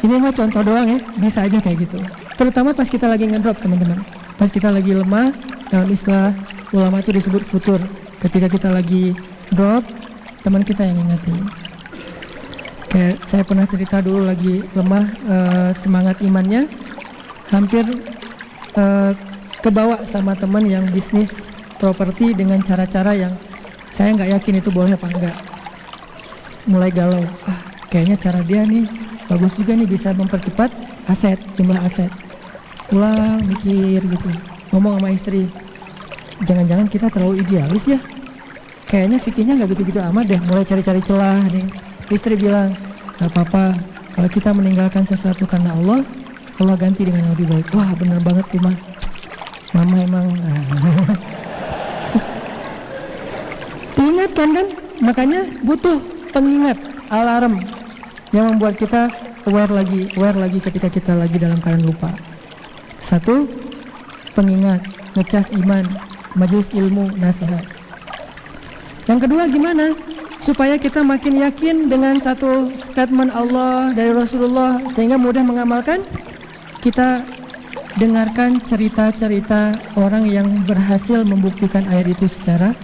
Ini mah contoh doang ya, bisa aja kayak gitu. Terutama pas kita lagi ngedrop teman-teman. Pas kita lagi lemah, dalam istilah ulama itu disebut futur. Ketika kita lagi drop, teman kita yang ingetin. Kayak saya pernah cerita dulu lagi lemah, semangat imannya hampir kebawa sama teman yang bisnis properti dengan cara-cara yang saya nggak yakin itu boleh apa enggak. Mulai galau, kayaknya cara dia nih bagus juga nih, bisa mempercepat aset, jumlah aset. Pulang mikir gitu, ngomong sama istri, jangan-jangan kita terlalu idealis ya, kayaknya fikihnya nggak gitu-gitu amat deh. Mulai cari-cari celah nih. Istri bilang, nggak apa-apa, kalau kita meninggalkan sesuatu karena Allah, Allah ganti dengan yang lebih baik. Wah bener banget tuh mama emang. Diingatkan kan, makanya butuh pengingat, alarm yang membuat kita aware lagi ketika kita lagi dalam keadaan lupa. Satu, pengingat, ngecas iman, majelis ilmu, nasihat. Yang kedua gimana? Supaya kita makin yakin dengan satu statement Allah dari Rasulullah sehingga mudah mengamalkan. Kita dengarkan cerita-cerita orang yang berhasil membuktikan ayat itu secara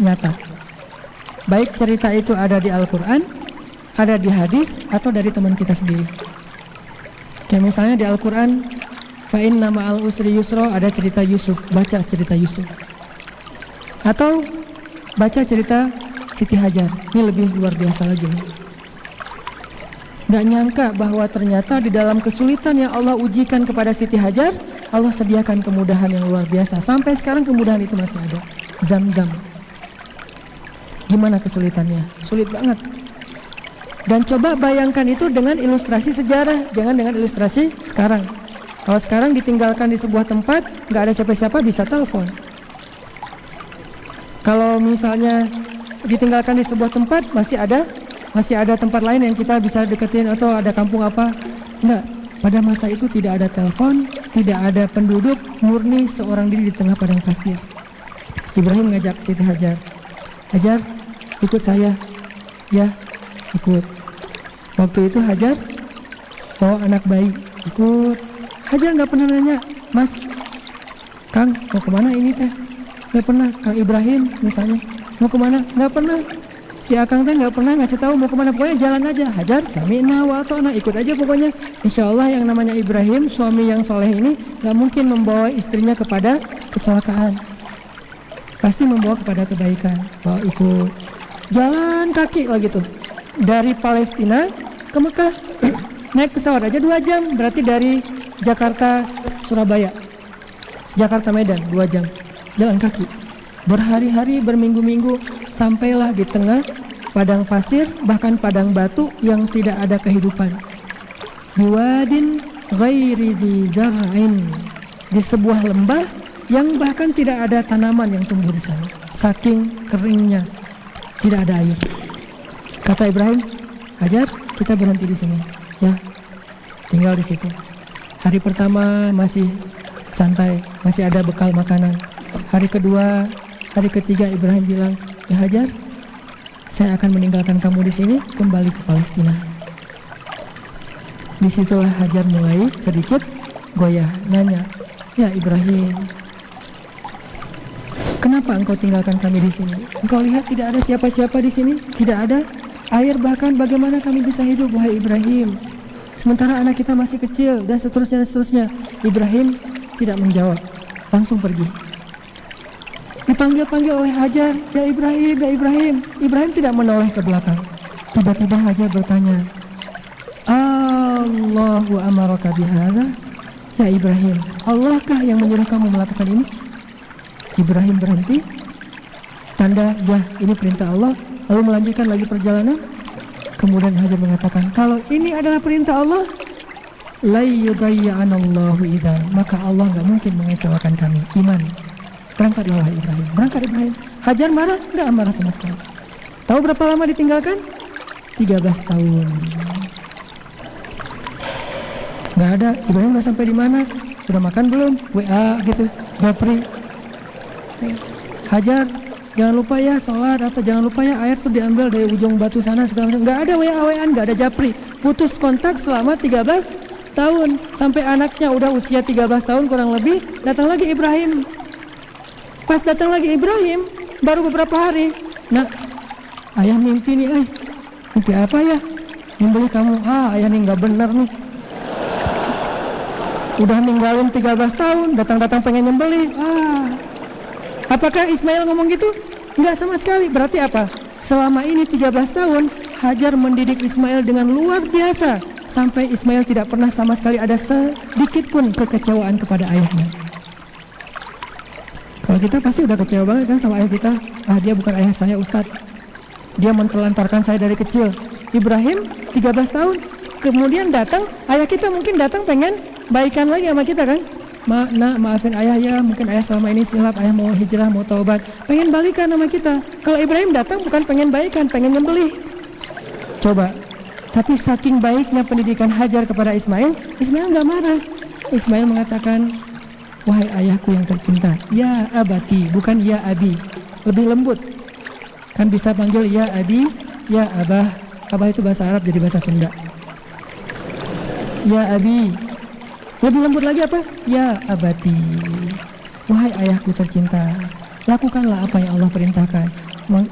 nyata. Baik cerita itu ada di Al-Quran, ada di hadis, atau dari teman kita sendiri. Kayak misalnya di Al-Quran, fa inna ma'al usri yusra, ada cerita Yusuf, baca cerita Yusuf. Atau baca cerita Siti Hajar, ini lebih luar biasa lagi. Gak nyangka bahwa ternyata di dalam kesulitan yang Allah ujikan kepada Siti Hajar, Allah sediakan kemudahan yang luar biasa. Sampai sekarang kemudahan itu masih ada. Zam-zam. Gimana kesulitannya? Sulit banget. Dan coba bayangkan itu dengan ilustrasi sejarah, jangan dengan ilustrasi sekarang. Kalau sekarang ditinggalkan di sebuah tempat, nggak ada siapa-siapa, bisa telepon. Kalau misalnya ditinggalkan di sebuah tempat, masih ada tempat lain yang kita bisa deketin, atau ada kampung apa. Enggak, pada masa itu tidak ada telepon, tidak ada penduduk, murni seorang diri di tengah padang pasir. Ibrahim ngajak Siti Hajar, Hajar ikut saya. Ya, ikut. Waktu itu Hajar bawa anak bayi, ikut. Hajar nggak pernah nanya, Mas, Kang mau kemana ini teh? Nggak pernah. Kang Ibrahim misalnya mau kemana? Nggak pernah. Si Akang teh nggak pernah ngasih tahu mau kemana, pokoknya jalan aja. Hajar sami'na wa ata'na, ikut aja pokoknya. Insya Allah yang namanya Ibrahim, suami yang soleh ini nggak mungkin membawa istrinya kepada kecelakaan, pasti membawa kepada kebaikan. Bawa ikut. Jalan kaki lagi tuh dari Palestina ke Mekah. Naik pesawat aja 2 jam, berarti dari Jakarta Surabaya, Jakarta Medan 2 jam jalan kaki. Berhari-hari, berminggu-minggu, sampailah di tengah padang pasir, bahkan padang batu yang tidak ada kehidupan. Biwadin ghairi dzi zar'in, di sebuah lembah yang bahkan tidak ada tanaman yang tumbuh di sana, saking keringnya, tidak ada air. Kata Ibrahim, Hajar, kita berhenti di sini, ya, tinggal di situ. Hari pertama masih santai, masih ada bekal makanan. Hari kedua, hari ketiga Ibrahim bilang, ya Hajar, saya akan meninggalkan kamu di sini, kembali ke Palestina. Disitulah Hajar mulai sedikit goyah, nanya, ya Ibrahim, Kenapa engkau tinggalkan kami di sini? Engkau lihat tidak ada siapa-siapa di sini, tidak ada air, bahkan bagaimana kami bisa hidup, wahai Ibrahim? Sementara anak kita masih kecil dan seterusnya dan seterusnya. Ibrahim tidak menjawab, langsung pergi. Dipanggil-panggil oleh Hajar, ya Ibrahim, ya Ibrahim. Ibrahim tidak menoleh ke belakang. Tiba-tiba Hajar bertanya, Allahu amaraka bihadza? Ya Ibrahim, Allahkah yang menyuruh kamu melakukan ini? Ibrahim berhenti, tanda ya ini perintah Allah, lalu melanjutkan lagi perjalanan. Kemudian Hajar mengatakan, kalau ini adalah perintah Allah, la yudayya'anallahu idza, maka Allah nggak mungkin mengecewakan kami. Iman. Berangkatlah wahai Ibrahim. Berangkat Ibrahim. Hajar marah? Nggak marah sama sekali. Tahu berapa lama ditinggalkan? 13 tahun. Nggak ada. Ibrahim udah sampai di mana? Sudah makan belum? WA gitu. Japri. Hajar, jangan lupa ya sholat, atau jangan lupa ya air tuh diambil dari ujung batu sana segala macam. Nggak ada WA-WAan, nggak ada japri. Putus kontak selama 13 tahun. Sampai anaknya udah usia 13 tahun kurang lebih, datang lagi Ibrahim. Pas datang lagi Ibrahim, baru beberapa hari, nak, ayah mimpi nih, mimpi apa ya? Nyembelih kamu. Ayah nih nggak bener nih. Udah ninggalin 13 tahun, datang-datang pengen nyembelih. Apakah Ismail ngomong gitu? Enggak sama sekali. Berarti apa? Selama ini 13 tahun Hajar mendidik Ismail dengan luar biasa, sampai Ismail tidak pernah sama sekali ada sedikit pun kekecewaan kepada ayahnya. Kalau kita pasti udah kecewa banget kan sama ayah kita. Dia bukan ayah saya Ustadz, dia mentelantarkan saya dari kecil. Ibrahim 13 tahun kemudian datang, ayah kita mungkin datang pengen baikan lagi sama kita kan. Maafin ayah ya, mungkin ayah selama ini silap, ayah mau hijrah, mau taubat, pengen balikan sama kita. Kalau Ibrahim datang bukan pengen baikan, pengen nyembelih. Coba, tapi saking baiknya pendidikan Hajar kepada Ismail, Ismail nggak marah. Ismail mengatakan, wahai ayahku yang tercinta, ya abati, bukan ya abi, lebih lembut. Kan bisa panggil ya abi, ya abah. Abah itu bahasa Arab jadi bahasa Sunda. Ya abi. Lebih lembut lagi apa? Ya abati, wahai ayahku tercinta, lakukanlah apa yang Allah perintahkan,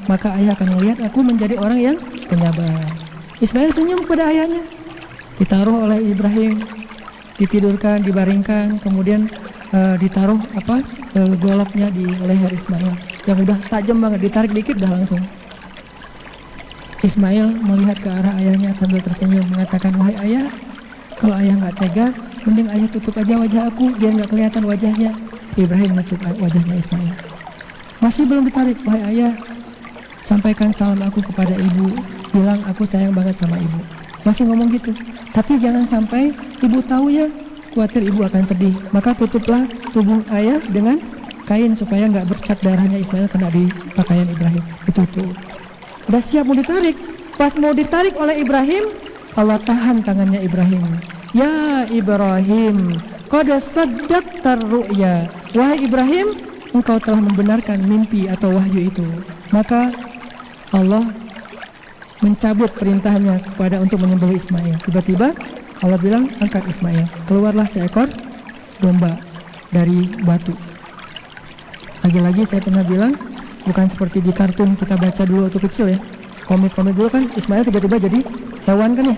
maka ayah akan melihat aku menjadi orang yang penyabar. Ismail senyum kepada ayahnya. Ditaruh oleh Ibrahim, ditidurkan, dibaringkan, kemudian ditaruh goloknya di leher Ismail yang udah tajam banget, ditarik dikit udah langsung. Ismail melihat ke arah ayahnya sambil tersenyum mengatakan, wahai ayah, kalau ayah nggak tega, mending ayah tutup aja wajah aku biar nggak kelihatan wajahnya. Ibrahim menutup wajahnya Ismail. Masih belum ditarik, wahai ayah, sampaikan salam aku kepada ibu, bilang aku sayang banget sama ibu. Masih ngomong gitu, tapi jangan sampai ibu tahu ya, khawatir ibu akan sedih. Maka tutuplah tubuh ayah dengan kain supaya nggak bercak darahnya Ismail kena di pakaian Ibrahim. Ditutup. Udah siap mau ditarik. Pas mau ditarik oleh Ibrahim, Allah tahan tangannya Ibrahim. Ya Ibrahim, qad saddaqtar ru'ya. Wahai Ibrahim, engkau telah membenarkan mimpi atau wahyu itu. Maka Allah mencabut perintahnya kepada untuk menyembelih Ismail. Tiba-tiba Allah bilang, angkat Ismail. Keluarlah seekor domba dari batu. Lagi-lagi saya pernah bilang, bukan seperti di kartun kita baca dulu waktu kecil ya. Komik-komik dulu kan Ismail tiba-tiba jadi hewan kan ya.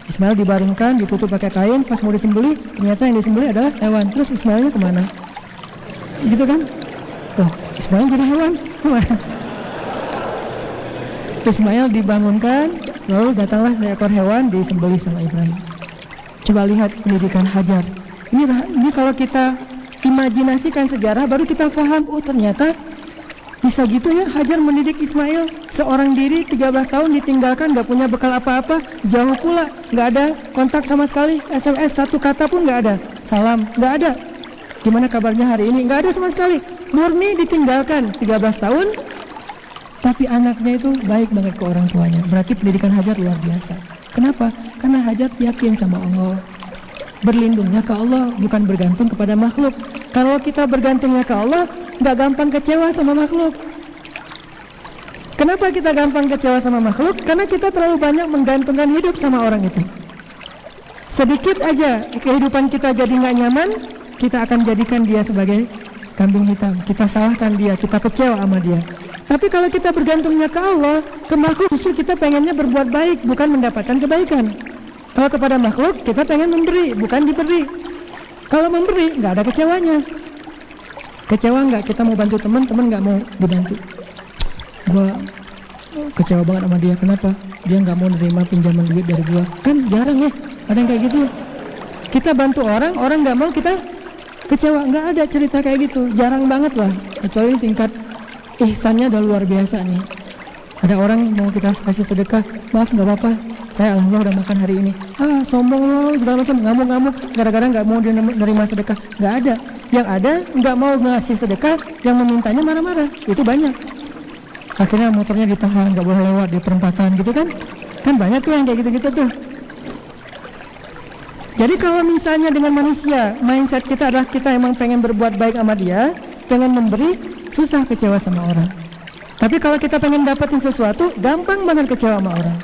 Ismail dibaringkan, ditutup pakai kain, pas mau disembelih, ternyata yang disembelih adalah hewan. Terus Ismailnya kemana? Gitu kan? Ismail jadi hewan. Ismail dibangunkan, lalu datanglah seekor hewan disembelih sama Ibrahim. Coba lihat pendidikan Hajar. Ini kalau kita imajinasikan sejarah, baru kita paham, ternyata bisa gitu ya Hajar mendidik Ismail, seorang diri 13 tahun ditinggalkan, gak punya bekal apa-apa, jauh pula, gak ada kontak sama sekali, SMS satu kata pun gak ada, salam gak ada, gimana kabarnya hari ini, gak ada sama sekali, murni ditinggalkan 13 tahun, tapi anaknya itu baik banget ke orang tuanya. Berarti pendidikan Hajar luar biasa. Kenapa? Karena Hajar yakin sama Allah, berlindungnya ke Allah, bukan bergantung kepada makhluk. Kalau kita bergantungnya ke Allah, gak gampang kecewa sama makhluk. Kenapa kita gampang kecewa sama makhluk? Karena kita terlalu banyak menggantungkan hidup sama orang itu. Sedikit aja kehidupan kita jadi gak nyaman, kita akan jadikan dia sebagai kambing hitam, kita salahkan dia, kita kecewa sama dia. Tapi kalau kita bergantungnya ke Allah, ke makhluk, justru kita pengennya berbuat baik, bukan mendapatkan kebaikan. Kalau kepada makhluk, kita pengen memberi, bukan diberi. Kalau memberi, nggak ada kecewanya. Kecewa nggak? Kita mau bantu teman nggak mau dibantu. Gua kecewa banget sama dia, kenapa? Dia nggak mau nerima pinjaman duit dari gua. Kan jarang ya, ada yang kayak gitu. Kita bantu orang nggak mau, kita kecewa. Nggak ada cerita kayak gitu, jarang banget lah. Kecuali tingkat ihsannya udah luar biasa nih. Ada orang mau kita kasih sedekah, maaf nggak apa-apa, saya alhamdulillah udah makan hari ini. Sombong loh, segala macam, ngamuk-ngamuk gara-gara nggak mau dia nerima sedekah. Nggak ada. Yang ada nggak mau ngasih sedekah, yang memintanya marah-marah. Itu banyak. Akhirnya motornya ditahan, nggak boleh lewat di perempatan gitu kan. Kan banyak tuh yang kayak gitu-gitu tuh. Jadi kalau misalnya dengan manusia, mindset kita adalah kita emang pengen berbuat baik sama dia, pengen memberi, susah kecewa sama orang. Tapi kalau kita pengen dapetin sesuatu, gampang banget kecewa sama orang.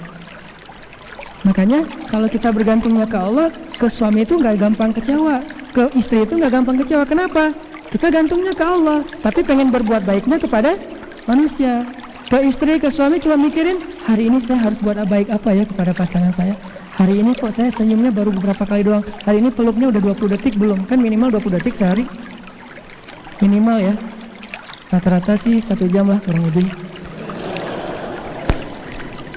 Makanya kalau kita bergantungnya ke Allah, ke suami itu nggak gampang kecewa, ke istri itu nggak gampang kecewa. Kenapa? Kita gantungnya ke Allah, tapi pengen berbuat baiknya kepada manusia. Ke istri, ke suami cuma mikirin, hari ini saya harus buat baik apa ya kepada pasangan saya. Hari ini kok saya senyumnya baru beberapa kali doang. Hari ini peluknya udah 20 detik belum? Kan minimal 20 detik sehari. Minimal ya. Rata-rata sih 1 jam lah kurang lebih.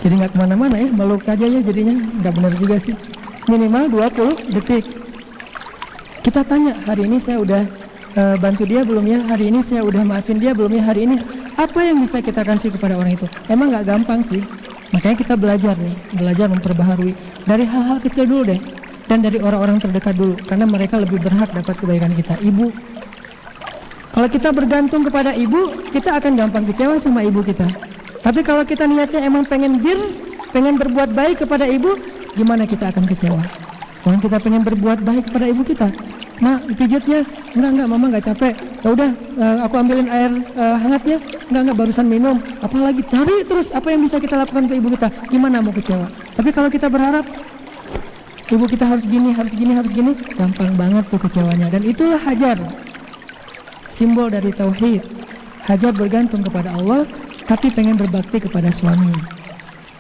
Jadi nggak kemana-mana ya, meluk aja ya jadinya. Nggak benar juga sih. Minimal 20 detik. Kita tanya, hari ini saya udah bantu dia belum ya? Hari ini saya udah maafin dia belum ya? Hari ini apa yang bisa kita kasih kepada orang itu? Emang nggak gampang sih. Makanya kita belajar nih, belajar memperbaharui dari hal-hal kecil dulu deh, dan dari orang-orang terdekat dulu, karena mereka lebih berhak dapat kebaikan kita. Ibu, kalau kita bergantung kepada ibu, kita akan gampang kecewa sama ibu kita. Tapi kalau kita niatnya emang pengen pengen berbuat baik kepada ibu, gimana kita akan kecewa? Kalau kita pengen berbuat baik kepada ibu kita, Mak, pijatnya, enggak, mama nggak capek. Ya udah, aku ambilin air hangatnya. Enggak, barusan minum. Apalagi cari terus apa yang bisa kita lakukan ke ibu kita. Gimana mau kecewa? Tapi kalau kita berharap ibu kita harus gini, gampang banget tuh kecewanya. Dan itulah hajar, simbol dari tauhid. Hajar bergantung kepada Allah, tapi pengen berbakti kepada suami.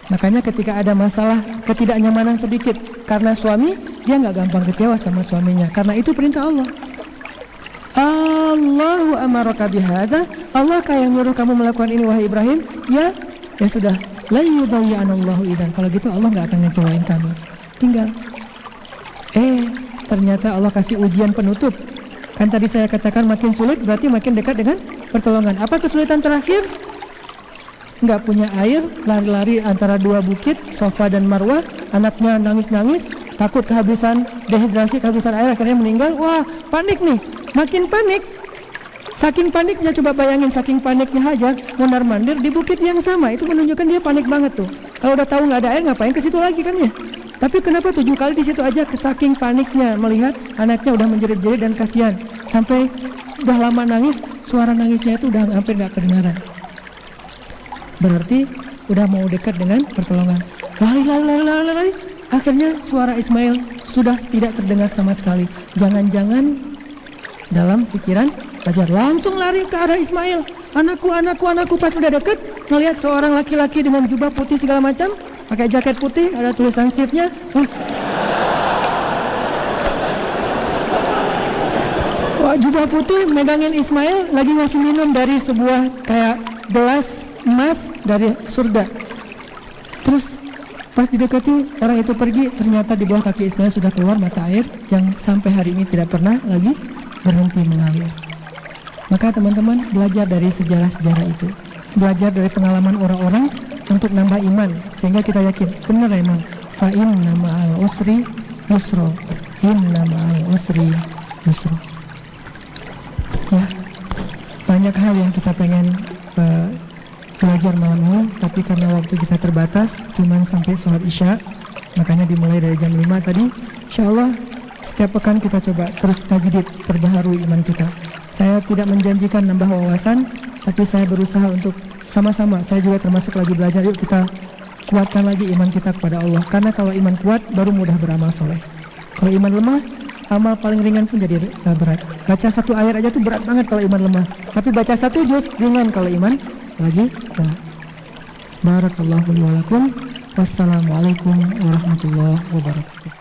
Makanya ketika ada masalah ketidaknyamanan sedikit karena suami, dia nggak gampang kecewa sama suaminya, karena itu perintah Allah. Allahu amaraka bihadza, Allah yang nyuruh kamu melakukan ini wahai Ibrahim. Ya sudah, la yudayyanallahu idzan. Kalau gitu Allah nggak akan ngecewain kamu. Tinggal ternyata Allah kasih ujian penutup. Kan tadi saya katakan makin sulit berarti makin dekat dengan pertolongan. Apa kesulitan terakhir? Nggak punya air, lari-lari antara 2 bukit, Safa dan Marwah. Anaknya nangis-nangis, takut kehabisan dehidrasi, kehabisan air, akhirnya meninggal. Wah, panik nih, makin panik. Saking paniknya, coba bayangin, saking paniknya Hajar mondar-mandir di bukit yang sama. Itu menunjukkan dia panik banget tuh. Kalau udah tahu nggak ada air, ngapain ke situ lagi kan ya? Tapi kenapa 7 kali di situ aja? Saking paniknya melihat anaknya udah menjerit-jerit dan kasihan, sampai udah lama nangis, suara nangisnya itu udah hampir nggak kedengaran. Berarti udah mau dekat dengan pertolongan. Lari. Akhirnya suara Ismail sudah tidak terdengar sama sekali. Jangan-jangan dalam pikiran Hajar langsung lari ke arah Ismail. Anakku. Pas udah deket, ngelihat seorang laki-laki dengan jubah putih segala macam, pakai jaket putih, ada tulisan shiftnya. Wah, jubah putih megangin Ismail, lagi ngasih minum dari sebuah kayak gelas emas dari surga. Terus pas didekati, orang itu pergi, ternyata di bawah kaki Ismail sudah keluar mata air yang sampai hari ini tidak pernah lagi berhenti mengalir. Maka teman-teman belajar dari sejarah-sejarah itu, belajar dari pengalaman orang-orang untuk nambah iman, sehingga kita yakin benar emang fa inna ma'al usri yusra, inna ma'al usri yusra. Ya, banyak hal yang kita pengen belajar malam ini, tapi karena waktu kita terbatas, cuman sampai sholat isya, makanya dimulai dari jam 5 tadi. Insya Allah setiap pekan kita coba terus tajdid, perbaharui iman kita. Saya tidak menjanjikan nambah wawasan, tapi saya berusaha untuk sama-sama, saya juga termasuk lagi belajar, yuk kita kuatkan lagi iman kita kepada Allah. Karena kalau iman kuat, baru mudah beramal soleh. Kalau iman lemah, amal paling ringan pun jadi berat. Baca satu ayat aja tuh berat banget kalau iman lemah. Tapi baca satu juz ringan kalau iman lagi kuat. Barakallahu li wa lakum. Wassalamualaikum warahmatullahi wabarakatuh.